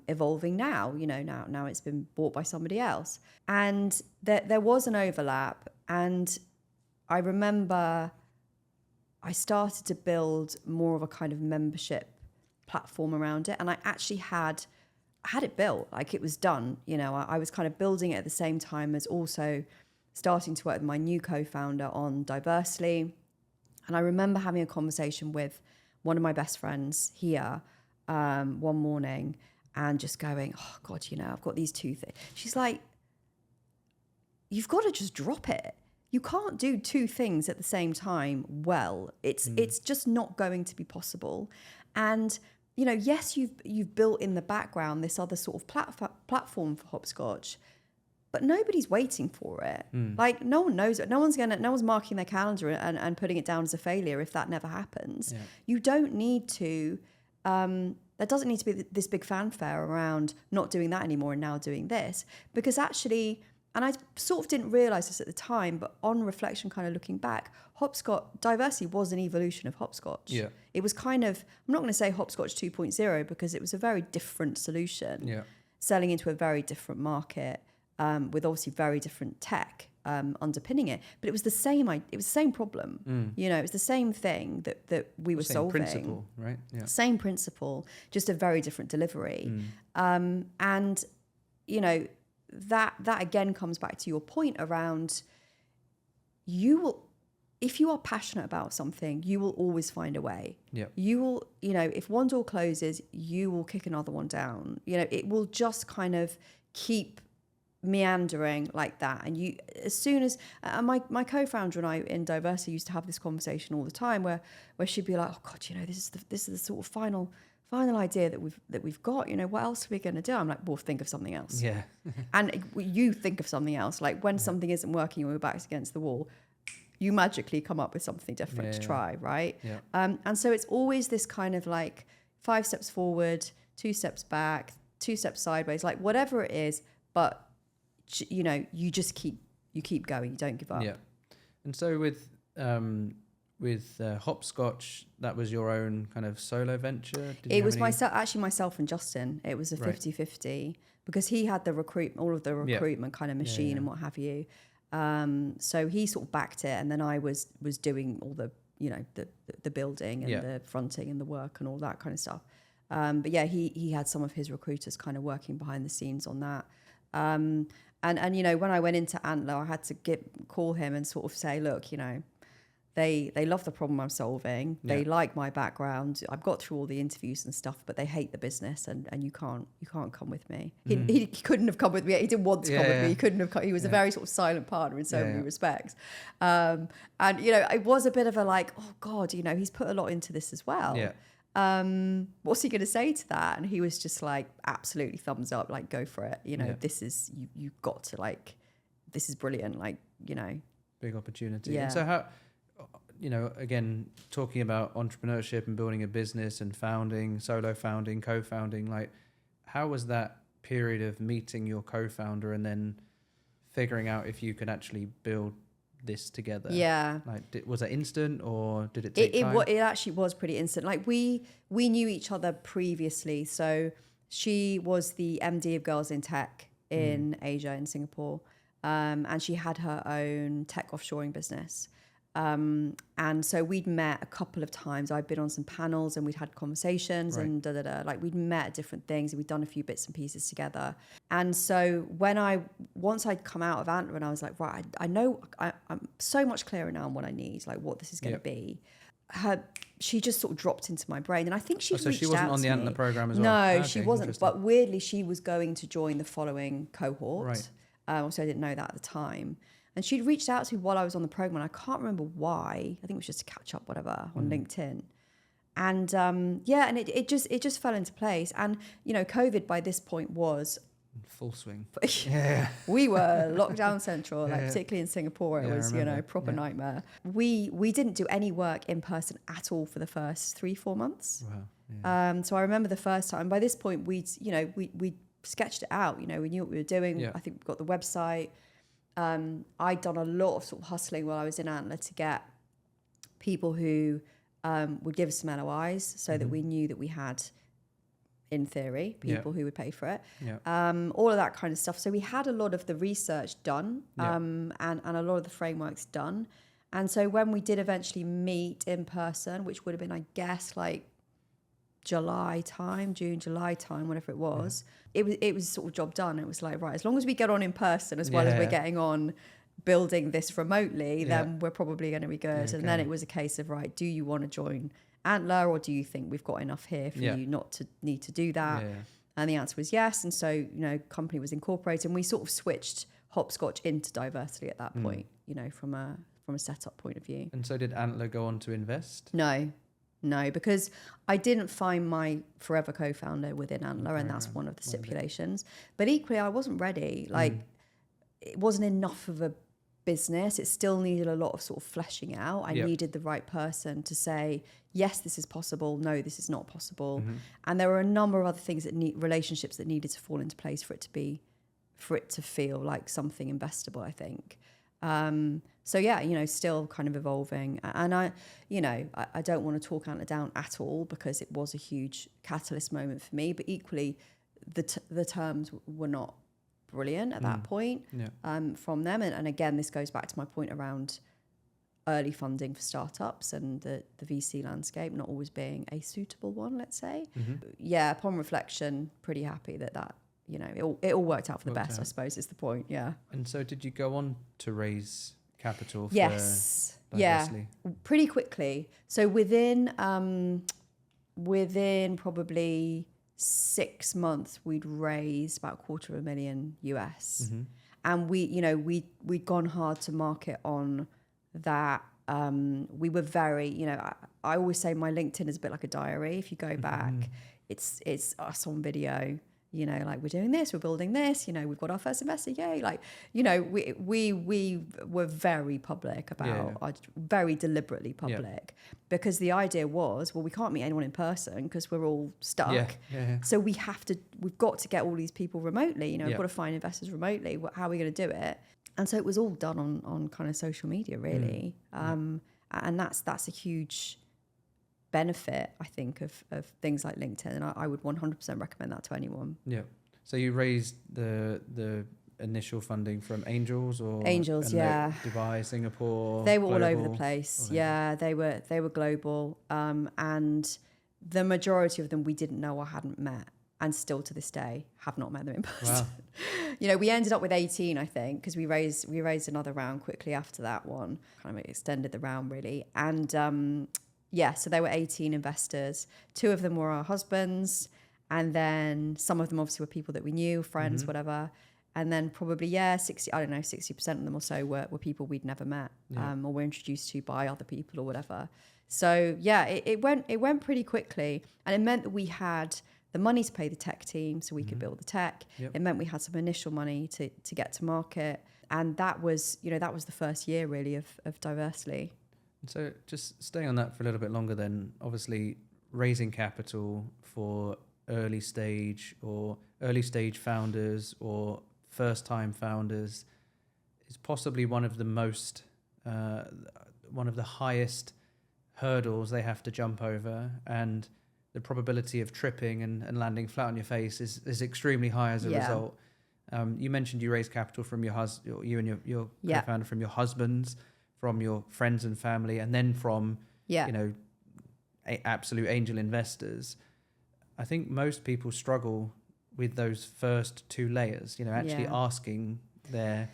evolving now. Now it's been bought by somebody else. And there was an overlap. And I remember I started to build more of a kind of membership platform around it. And I actually had it built, like it was done. I was kind of building it at the same time as also starting to work with my new co-founder on Diversity. And I remember having a conversation with one of my best friends here one morning and just going, oh God, I've got these two things. She's like, you've got to just drop it. You can't do two things at the same time well. It's just not going to be possible. And, yes, you've built in the background this other sort of platform for Hopscotch, but nobody's waiting for it. Like, no one knows it. No one's marking their calendar and putting it down as a failure if that never happens. Yeah. You don't need to, there doesn't need to be this big fanfare around not doing that anymore and now doing this, because actually, and I sort of didn't realise this at the time, but on reflection, kind of looking back, Diversity was an evolution of Hopscotch. Yeah. It was kind of, I'm not going to say Hopscotch 2.0 because it was a very different solution, selling into a very different market, with obviously very different tech underpinning it. But it was the same. It was the same problem. It was the same thing that we were solving. Same principle, right? Yeah. Same principle, just a very different delivery. And that again comes back to your point around if you are passionate about something, you will always find a way. Yep. You will, if one door closes, you will kick another one down. It will just kind of keep meandering like that. And you, as soon as my co-founder and I in Diversity used to have this conversation all the time where she'd be like, oh God, this is the sort of final idea that we've got. What else are we going to do? I'm like, well, think of something else. Yeah. And you think of something else. Like when something isn't working and we're back against the wall, you magically come up with something different to try, right? Yeah. And so it's always this kind of like 5 steps forward, 2 steps back, 2 steps sideways, like whatever it is, but you just keep going, you don't give up. Yeah. And so with with Hopscotch, that was your own kind of solo venture? It was myself and Justin. It was a 50-50 because he had all of the recruitment kind of machine and what have you. So he sort of backed it, and then I was doing all the, you know, the building and the fronting and the work and all that kind of stuff. But yeah, he had some of his recruiters kind of working behind the scenes on that. And you know, when I went into Antler, I had to call him and sort of say, look, you know, they love the problem I'm solving. They like my background. I've got through all the interviews and stuff, but they hate the business, and you can't come with me. He couldn't have come with me. He didn't want to come with me. He couldn't have. He was a very sort of silent partner in so many respects. And you know, it was a bit of a like, oh God, you know, he's put a lot into this as well. Yeah. What's he going to say to that? And he was just like, absolutely thumbs up, like, go for it. You know, this is, you've got to, like, this is brilliant. Like, you know, big opportunity. Yeah. And so how, you know, again, talking about entrepreneurship and building a business and founding, solo founding, co-founding, like, how was that period of meeting your co-founder and then figuring out if you could actually build this together? Yeah. Like, was that instant, or did it take time? It actually was pretty instant. Like, we knew each other previously. So she was the MD of Girls in Tech in Asia, in Singapore. And she had her own tech offshoring business. And so we'd met a couple of times. I'd been on some panels and we'd had conversations and like we'd met at different things and we'd done a few bits and pieces together. And so once I'd come out of Antler and I was like, right, I know I'm so much clearer now on what I need, like what this is going to be. She just sort of dropped into my brain, and I think she reached out to me. So she wasn't on the Antler program as well? No, Okay, she wasn't. But weirdly, she was going to join the following cohort. Right. So I didn't know that at the time. And she'd reached out to me while I was on the program, and I can't remember why. I think it was just to catch up, whatever, on LinkedIn. And and it just fell into place. And you know, COVID by this point was full swing. Yeah, we were lockdown central, like particularly in Singapore. It was, you know, proper nightmare. We didn't do any work in person at all for the first 3-4 months. Wow. Yeah. So I remember the first time. By this point, we sketched it out. You know, we knew what we were doing. Yeah. I think we got the website. I'd done a lot of sort of hustling while I was in Antler to get people who would give us some LOIs so that we knew that we had, in theory, people who would pay for it. Yeah. All of that kind of stuff. So we had a lot of the research done and a lot of the frameworks done. And so when we did eventually meet in person, which would have been, I guess, like June, July time, whatever it was, it was sort of job done. It was like, right, as long as we get on in person as well as we're getting on building this remotely, then we're probably going to be good. And then it was a case of, right, do you want to join Antler, or do you think we've got enough here for you not to need to do that? And the answer was yes. And so, you know, company was incorporated, and we sort of switched Hopscotch into Diversity at that point, you know, from a setup point of view. And so did Antler go on to invest? No, because I didn't find my forever co-founder within Antler, and that's one of the stipulations. But equally, I wasn't ready. Like, it wasn't enough of a business. It still needed a lot of sort of fleshing out. I needed the right person to say, yes, this is possible. No, this is not possible. And there were a number of other things relationships that needed to fall into place for it to feel like something investable, I think. So yeah, you know, still kind of evolving. And I don't want to talk Antler down at all, because it was a huge catalyst moment for me. But equally, the terms were not brilliant at that point from them. And again, this goes back to my point around early funding for startups and the VC landscape not always being a suitable one, let's say. Yeah, upon reflection, pretty happy that you know, it all worked out for the best, I suppose, is the point. Yeah. And so did you go on to raise capital for Diversity? Pretty quickly. So within probably 6 months, we'd raised about $250,000 US. And we'd gone hard to market on that. We were very, you know, I always say my LinkedIn is a bit like a diary. If you go back, it's us on video. You know, like, we're doing this, we're building this, you know, we've got our first investor, yay. Like, you know, we were very public about, very deliberately public, because the idea was, well, we can't meet anyone in person because we're all stuck. So we've got to get all these people remotely, you know, we've got to find investors remotely. How are we going to do it? And so it was all done on kind of social media, really. And And that's a huge benefit, I think, of things like LinkedIn. And I would 100% recommend that to anyone. Yeah. So you raised the initial funding from angels or angels, yeah. Dubai, Singapore. They were global, all over the place. Yeah, they were global. And the majority of them we didn't know or hadn't met. And still to this day have not met them in person. Wow. We ended up with 18, I think, because we raised another round quickly after that one. Kind of extended the round really. And so there were 18 investors. 2 of them were our husbands. And then some of them obviously were people that we knew, friends, whatever. And then probably, 60% of them or so were people we'd never met or were introduced to by other people or whatever. So it went pretty quickly. And it meant that we had the money to pay the tech team so we could build the tech. Yep. It meant we had some initial money to get to market. And that was the first year really of Diversely. So just staying on that for a little bit longer then, obviously raising capital for early stage founders or first time founders is possibly one of the highest hurdles they have to jump over, and the probability of tripping and landing flat on your face is extremely high as a result. You mentioned you raised capital from your you and your co-founder, from your husbands, from your friends and family, and then from absolute angel investors. I think most people struggle with those first 2 layers, actually asking their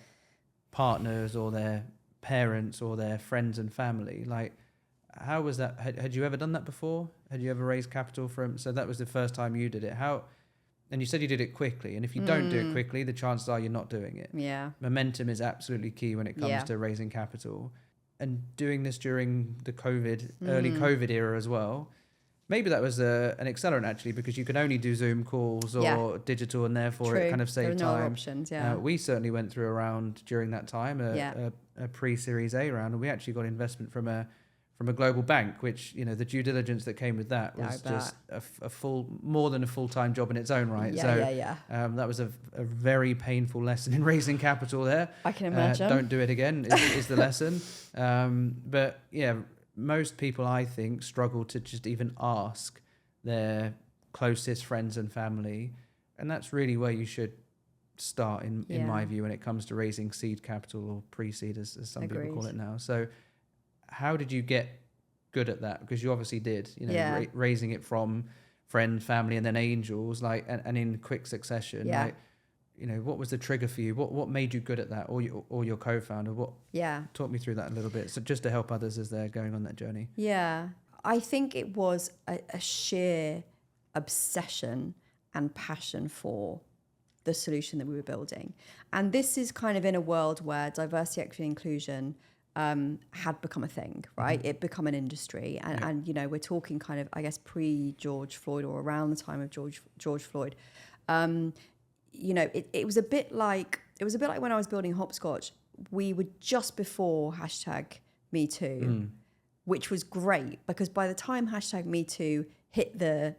partners or their parents or their friends and family. Like, how was that? Had you ever done that before? Had you ever raised capital so that was the first time you did it. And you said you did it quickly. And if you don't do it quickly, the chances are you're not doing it. Yeah. Momentum is absolutely key when it comes to raising capital. And doing this during the early COVID era as well. Maybe that was an accelerant actually, because you can only do Zoom calls or digital, and therefore it kind of saved time. There are no options, we certainly went through a round during that time, a pre-Series A round, and we actually got investment from a global bank, which, the due diligence that came with that was just more than a full-time job in its own right. That was a very painful lesson in raising capital there. I can imagine. Don't do it again is the lesson. But yeah, most people, I think, struggle to just even ask their closest friends and family. And that's really where you should start, in my view, when it comes to raising seed capital or pre-seed, as some people call it now. So how did you get good at that? Because you obviously did, raising it from friends, family, and then angels, and in quick succession. Yeah. What was the trigger for you? What made you good at that, or your co-founder? Talk me through that a little bit, so just to help others as they're going on that journey. Yeah, I think it was a sheer obsession and passion for the solution that we were building. And this is kind of in a world where diversity, equity, inclusion had become a thing, right? It become an industry. And we're talking kind of, I guess, pre-George Floyd or around the time of George Floyd. It was a bit like when I was building Hopscotch. We were just before #MeToo, which was great because by the time #MeToo hit the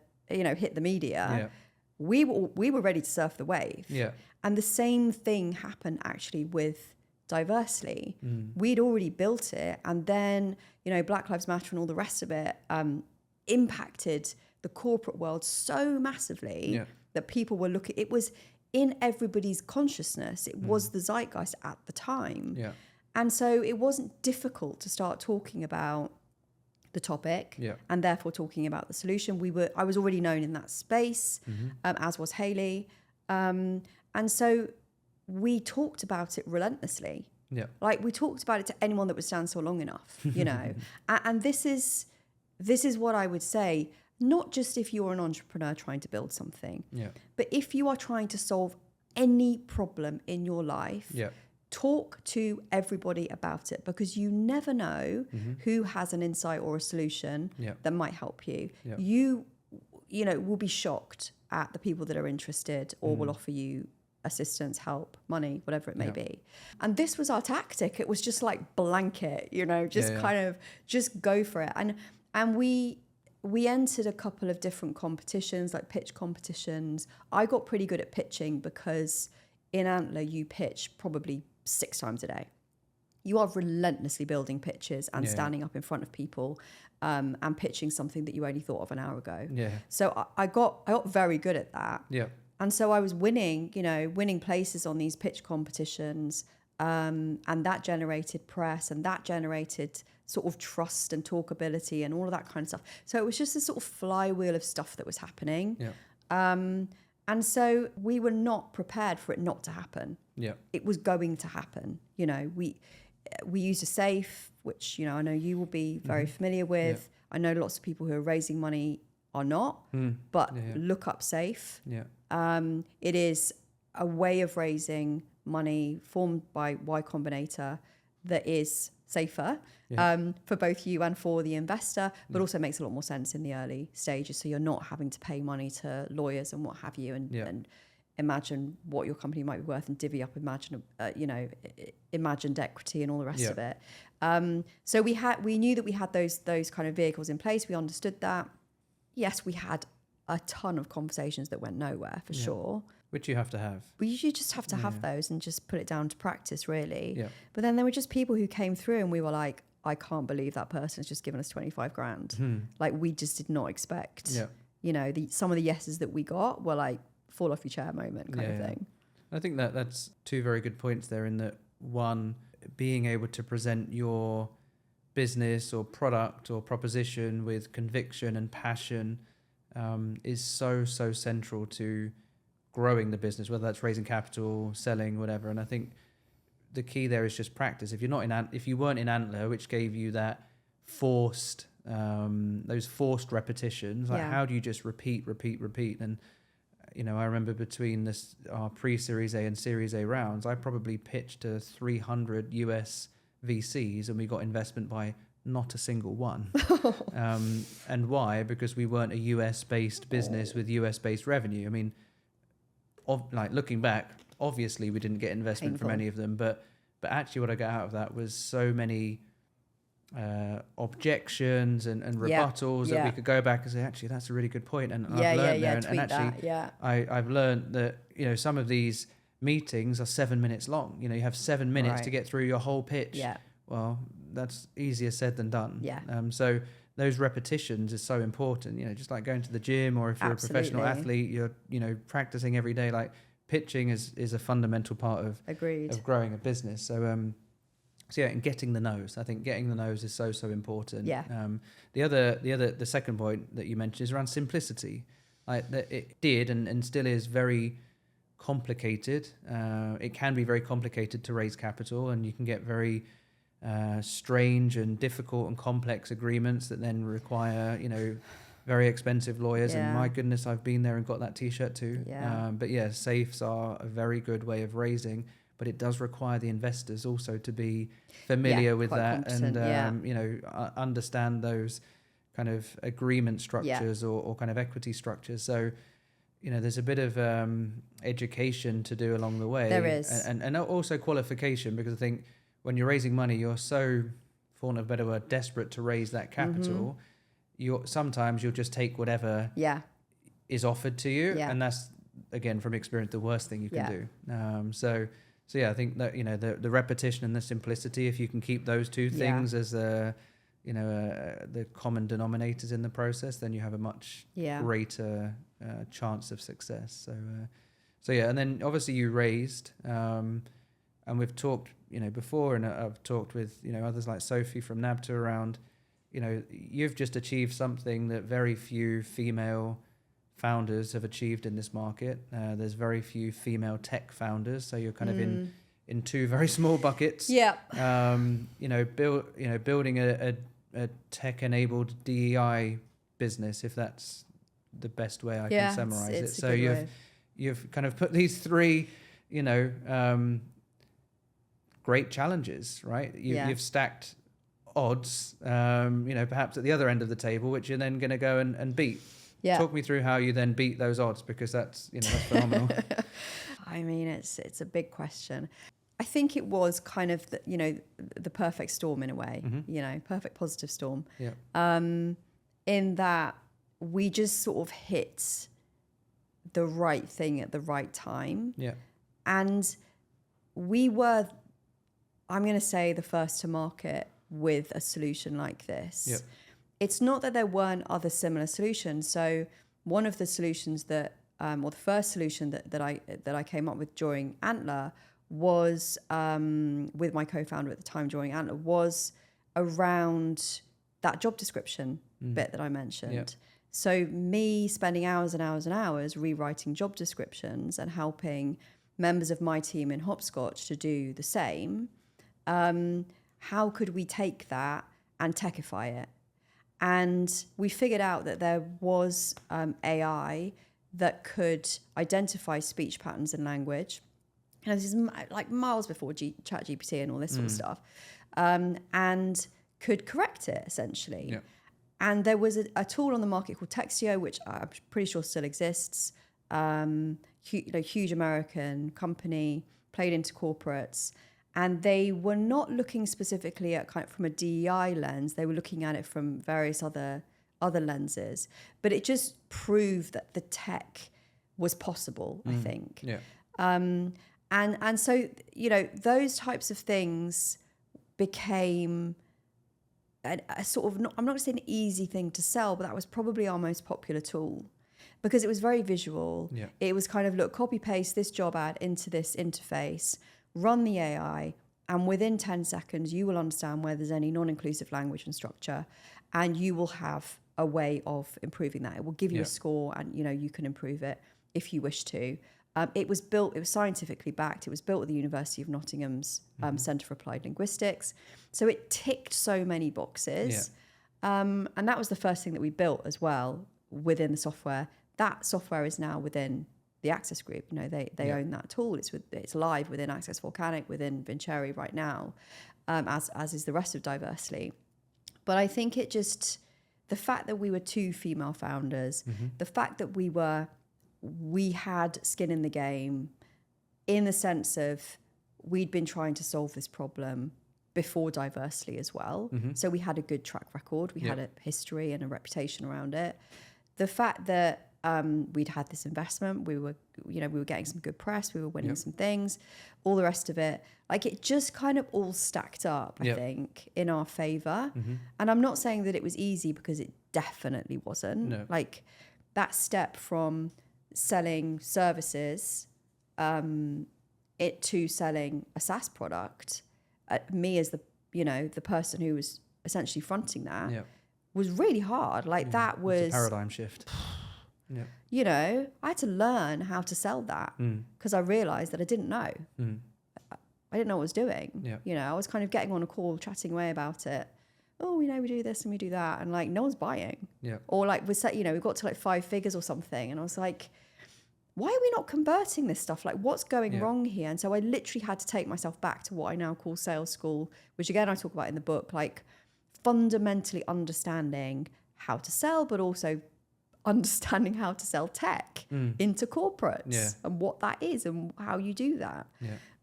media, we were ready to surf the wave. Yeah. And the same thing happened actually with Diversely. We'd already built it, and then Black Lives Matter and all the rest of it impacted the corporate world so massively that people were looking. It was in everybody's consciousness. It was the zeitgeist at the time. Yeah. And so it wasn't difficult to start talking about the topic and therefore talking about the solution. I was already known in that space, as was Hayley. And so we talked about it relentlessly. Yeah. Like we talked about it to anyone that would stand still long enough, and this is what I would say. Not just if you're an entrepreneur trying to build something, but if you are trying to solve any problem in your life, talk to everybody about it, because you never know who has an insight or a solution that might help you. You will be shocked at the people that are interested or will offer you assistance, help, money, whatever it may be. And this was our tactic. It was just like blanket, just go for it. And we entered a couple of different competitions, like pitch competitions. I got pretty good at pitching because in Antler, you pitch probably 6 times a day. you are relentlessly building pitches and standing up in front of people and pitching something that you only thought of an hour ago. Yeah. So I got very good at that. Yeah. And so I was winning places on these pitch competitions, and that generated press, and that generated sort of trust and talkability and all of that kind of stuff. So it was just this sort of flywheel of stuff that was happening. Yeah. And so we were not prepared for it not to happen. Yeah. It was going to happen. You know, we used a safe, which, you know, I know you will be very familiar with. Yeah. I know lots of people who are raising money are not, but look up safe. Yeah. It is a way of raising money formed by Y Combinator that is safer for both you and for the investor, but also makes a lot more sense in the early stages. So you're not having to pay money to lawyers and what have you, and imagine what your company might be worth and divvy up imagined equity and all the rest of it. So we knew that we had those kind of vehicles in place. We understood that. Yes, we had a ton of conversations that went nowhere for sure. Which you have to have. But you just have to have those and just put it down to practice, really. Yeah. But then there were just people who came through and we were like, I can't believe that person has just given us 25 grand. Like, we just did not expect, you know, some of the yeses that we got were like fall off your chair moment kind of thing. I think that's two very good points there, in that, one, being able to present your business or product or proposition with conviction and passion is so central to growing the business, whether that's raising capital, selling, whatever. And I think the key there is just practice. If you weren't in Antler, which gave you that those forced repetitions, like how do you just repeat? And you know, I remember between our pre-Series A and Series A rounds, I probably pitched to 300 US VCs, and we got investment by not a single one. And why? Because we weren't a US-based business with US-based revenue. I mean, like, looking back, obviously we didn't get investment from any of them, but actually what I got out of that was so many objections and rebuttals that we could go back and say, actually, that's a really good point, and I've learned there. And actually, I've learned that, you know, some of these meetings are 7 minutes long. You know, you have 7 minutes to get through your whole pitch. Yeah. Well, that's easier said than done. Yeah. So those repetitions is so important. You know, just like going to the gym, or if you're a professional athlete, you're, you know, practicing every day. Like, pitching is a fundamental part of growing a business. So and getting the no's. I think getting the no's is so important. Yeah. The second point that you mentioned is around simplicity. Like, that it did and still is very complicated. It can be very complicated to raise capital, and you can get very strange and difficult and complex agreements that then require, you know, very expensive lawyers. And my goodness, I've been there and got that t-shirt too. But safes are a very good way of raising, but it does require the investors also to be familiar with that and you know, understand those kind of agreement structures or kind of equity structures. So, you know, there's a bit of education to do along the way. There is. And also qualification, because I think when you're raising money, you're so, for want of a better word, desperate to raise that capital. Sometimes you'll just take whatever is offered to you, and that's, again, from experience, the worst thing you can do. So I think that, you know, the repetition and the simplicity, if you can keep those two things as the common denominators in the process, then you have a much greater chance of success. So and then obviously you raised, and we've talked, you know, before, and I've talked with, you know, others like Sophie from NABTA around, you know, you've just achieved something that very few female founders have achieved in this market. There's very few female tech founders, so you're kind of in two very small buckets. You know, building a tech-enabled DEI business, if that's the best way I can summarize it. So you've kind of put these three, you know, great challenges, right? You've stacked odds, you know, perhaps at the other end of the table, which you're then going to go and beat. Talk me through how you then beat those odds, because that's, you know, that's phenomenal. I mean, it's a big question. I think it was kind of the perfect storm in a way, you know, perfect positive storm. In that we just sort of hit the right thing at the right time. And we were I'm going to say the first to market with a solution like this. Yep. It's not that there weren't other similar solutions. So one of the solutions that, or the first solution that I came up with during Antler was, with my co-founder at the time during Antler, was around that job description bit that I mentioned. Yep. So me spending hours and hours and hours rewriting job descriptions and helping members of my team in Hopscotch to do the same. How could we take that and techify it? And we figured out that there was AI that could identify speech patterns and language. And this is like miles before ChatGPT and all this sort of stuff, and could correct it essentially. Yeah. And there was a tool on the market called Textio, which I'm pretty sure still exists. Huge American company, played into corporates. And they were not looking specifically at kind of from a DEI lens. They were looking at it from various other lenses. But it just proved that the tech was possible, I think. Yeah. And so, those types of things became a sort of, I'm not going to say an easy thing to sell, but that was probably our most popular tool because it was very visual. Yeah. It was kind of, look, copy paste this job ad into this interface, run the AI, and within 10 seconds, you will understand where there's any non-inclusive language and structure, and you will have a way of improving that. It will give you a score, and you can improve it if you wish to. It was scientifically backed. It was built at the University of Nottingham's Centre for Applied Linguistics. So it ticked so many boxes. Yeah. And that was the first thing that we built as well within the software. That software is now within the Access Group. They own that tool. It's live within Access Volcanic, within Vincere right now, as is the rest of Diversely. But I think the fact that we were two female founders, the fact that we had skin in the game in the sense of we'd been trying to solve this problem before Diversely as well. So we had a good track record. We had a history and a reputation around it. The fact that we'd had this investment, we were getting some good press, we were winning some things, all the rest of it. Like it just kind of all stacked up, I think, in our favor. And I'm not saying that it was easy because it definitely wasn't. No. Like that step from selling services to selling a SaaS product, me as the person who was essentially fronting that was really hard. Like that was it's a paradigm shift. I had to learn how to sell that because I realized that I didn't know. I didn't know what I was doing. I was kind of getting on a call, chatting away about it. Oh, we do this and we do that, and like no one's buying. Or like we got to like 5 figures or something, and I was like, why are we not converting this stuff? Like, what's going wrong here? And so I literally had to take myself back to what I now call sales school, which again I talk about in the book, like fundamentally understanding how to sell, but also understanding how to sell tech into corporates and what that is and how you do that.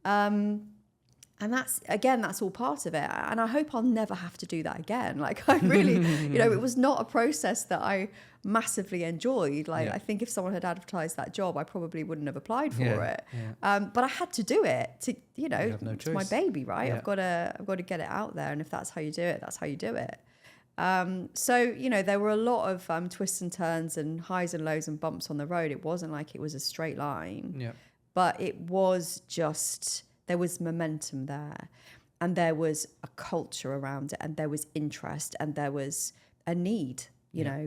And that's all part of it. And I hope I'll never have to do that again. Like I really, it was not a process that I massively enjoyed. Like I think if someone had advertised that job, I probably wouldn't have applied for it. But I had to do it to, it's my baby, right? I've got to get it out there. And if that's how you do it, that's how you do it. So, there were a lot of twists and turns and highs and lows and bumps on the road. It wasn't like it was a straight line, but it was just, there was momentum there and there was a culture around it and there was interest and there was a need,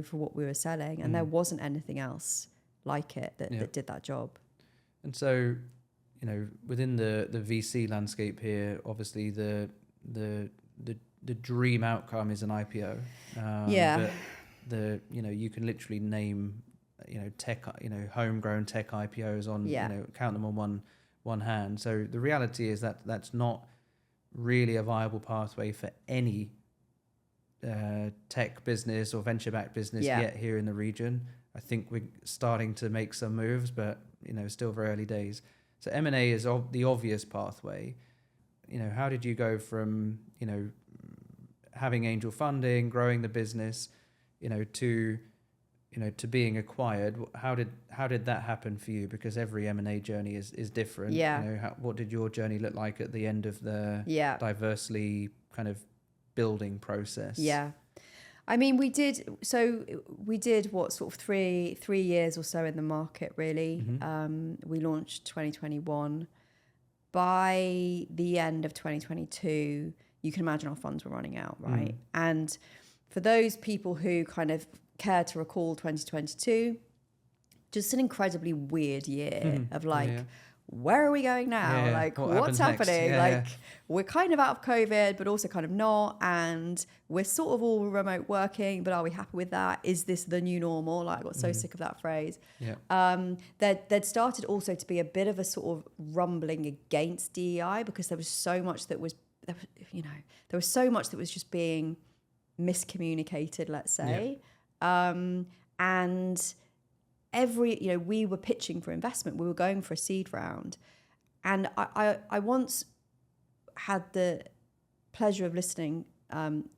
for what we were selling. And there wasn't anything else like it that did that job. And so, within the VC landscape here, obviously the dream outcome is an IPO. But you can literally name, tech, homegrown tech IPOs on, count them on one hand. So the reality is that that's not really a viable pathway for any tech business or venture-backed business yet here in the region. I think we're starting to make some moves, but, still very early days. So M&A is the obvious pathway. How did you go from, having angel funding, growing the business, to, to being acquired, how did that happen for you? Because every M&A journey is different. Yeah. What did your journey look like at the end of the diversely kind of building process? Yeah. I mean, we did what, sort of three years or so in the market, really. We launched 2021. By the end of 2022, you can imagine our funds were running out, right? And for those people who kind of care to recall 2022, just an incredibly weird year of where are we going now? Like, what's happening? We're kind of out of COVID, but also kind of not. And we're sort of all remote working, but are we happy with that? Is this the new normal? Like, I got so sick of that phrase. There'd started also to be a bit of a sort of rumbling against DEI, because there was so much that was, just being miscommunicated, let's say. And we were pitching for investment. We were going for a seed round. And I once had the pleasure of listening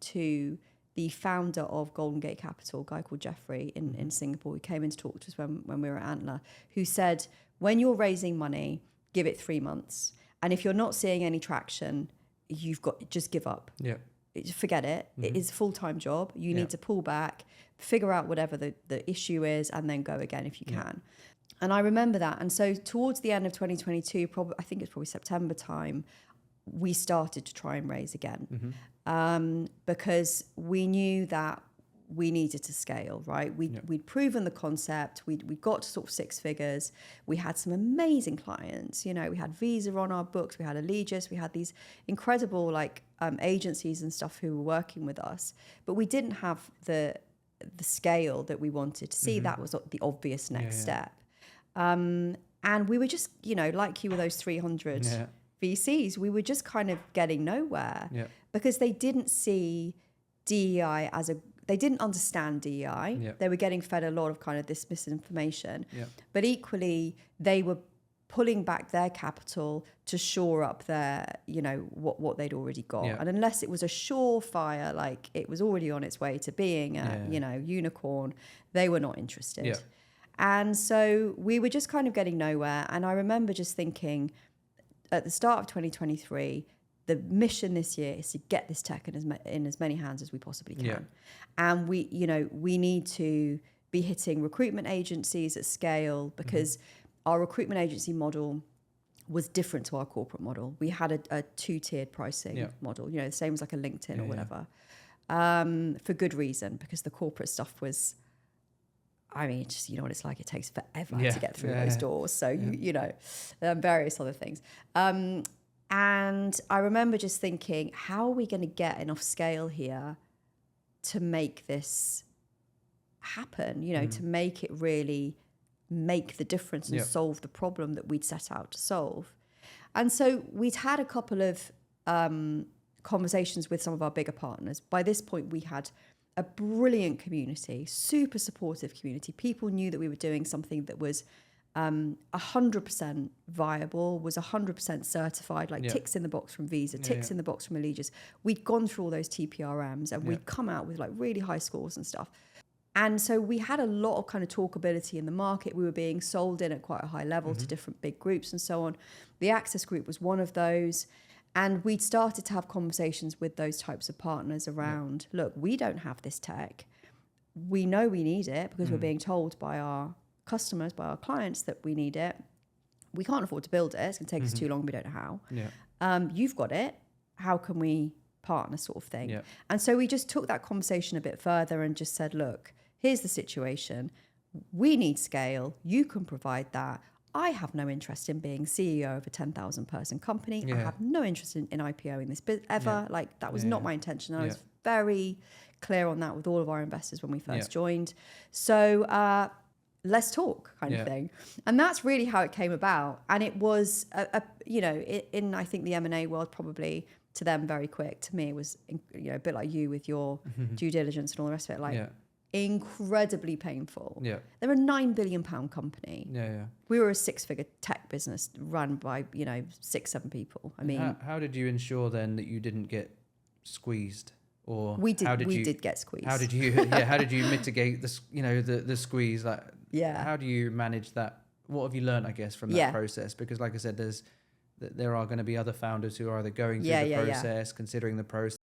to the founder of Golden Gate Capital, a guy called Jeffrey in Singapore, who came in to talk to us when we were at Antler, who said, when you're raising money, give it 3 months. And if you're not seeing any traction, just give up. Forget it. It is a full-time job. You need to pull back, figure out whatever the issue is, and then go again if you can. And I remember that. And so towards the end of 2022, I think it's probably September time, we started to try and raise again, because we knew that we needed to scale, right? We'd proven the concept. We'd got to sort of 6 figures. We had some amazing clients. We had Visa on our books. We had Allegis. We had these incredible agencies and stuff who were working with us. But we didn't have the scale that we wanted to see. That was the obvious next step. And we were just, like you with those 300 VCs, we were just kind of getting nowhere because they didn't see DEI they didn't understand DEI. They were getting fed a lot of kind of this misinformation. But equally, they were pulling back their capital to shore up their, what they'd already got. And unless it was a surefire, like it was already on its way to being a, unicorn, they were not interested. And so we were just kind of getting nowhere. And I remember just thinking at the start of 2023, the mission this year is to get this tech in as many hands as we possibly can. And we need to be hitting recruitment agencies at scale, because our recruitment agency model was different to our corporate model. We had a 2-tiered pricing model, the same as like a LinkedIn or whatever, for good reason, because the corporate stuff was, just, what it's like. It takes forever to get through those doors. So, various other things. And I remember just thinking, how are we going to get enough scale here to make this happen, to make it really make the difference and solve the problem that we'd set out to solve? And so we'd had a couple of conversations with some of our bigger partners. By this point, we had a brilliant community, super supportive community. People knew that we were doing something that was 100% viable, was 100% certified, ticks in the box from Visa, ticks in the box from Allegis. We'd gone through all those TPRMs and we'd come out with really high scores and stuff. And so we had a lot of kind of talkability in the market. We were being sold in at quite a high level to different big groups and so on. The Access Group was one of those. And we'd started to have conversations with those types of partners around, look, we don't have this tech. We know we need it because we're being told by our customers, by our clients, that we need it. We can't afford to build it. It's going to take us too long. We don't know how. You've got it. How can we partner, sort of thing? And so we just took that conversation a bit further and just said, look, here's the situation. We need scale. You can provide that. I have no interest in being CEO of a 10,000 person company. I have no interest in IPOing this ever. That was not my intention. I was very clear on that with all of our investors when we first joined. So let's talk, kind of thing. And that's really how it came about. And it was, in I think the M&A world, probably to them very quick. To me, it was a bit like you with your due diligence and all the rest of it. Incredibly painful. They're a £9 billion company. We were a 6-figure tech business run by 6-7 people. I mean, how did you ensure then that you didn't get squeezed or we did get squeezed. How did you how did you mitigate this, the squeeze? Like, how do you manage that? What have you learned, I guess, from that process? Because like I said, there are going to be other founders who are either going through the process, considering the process,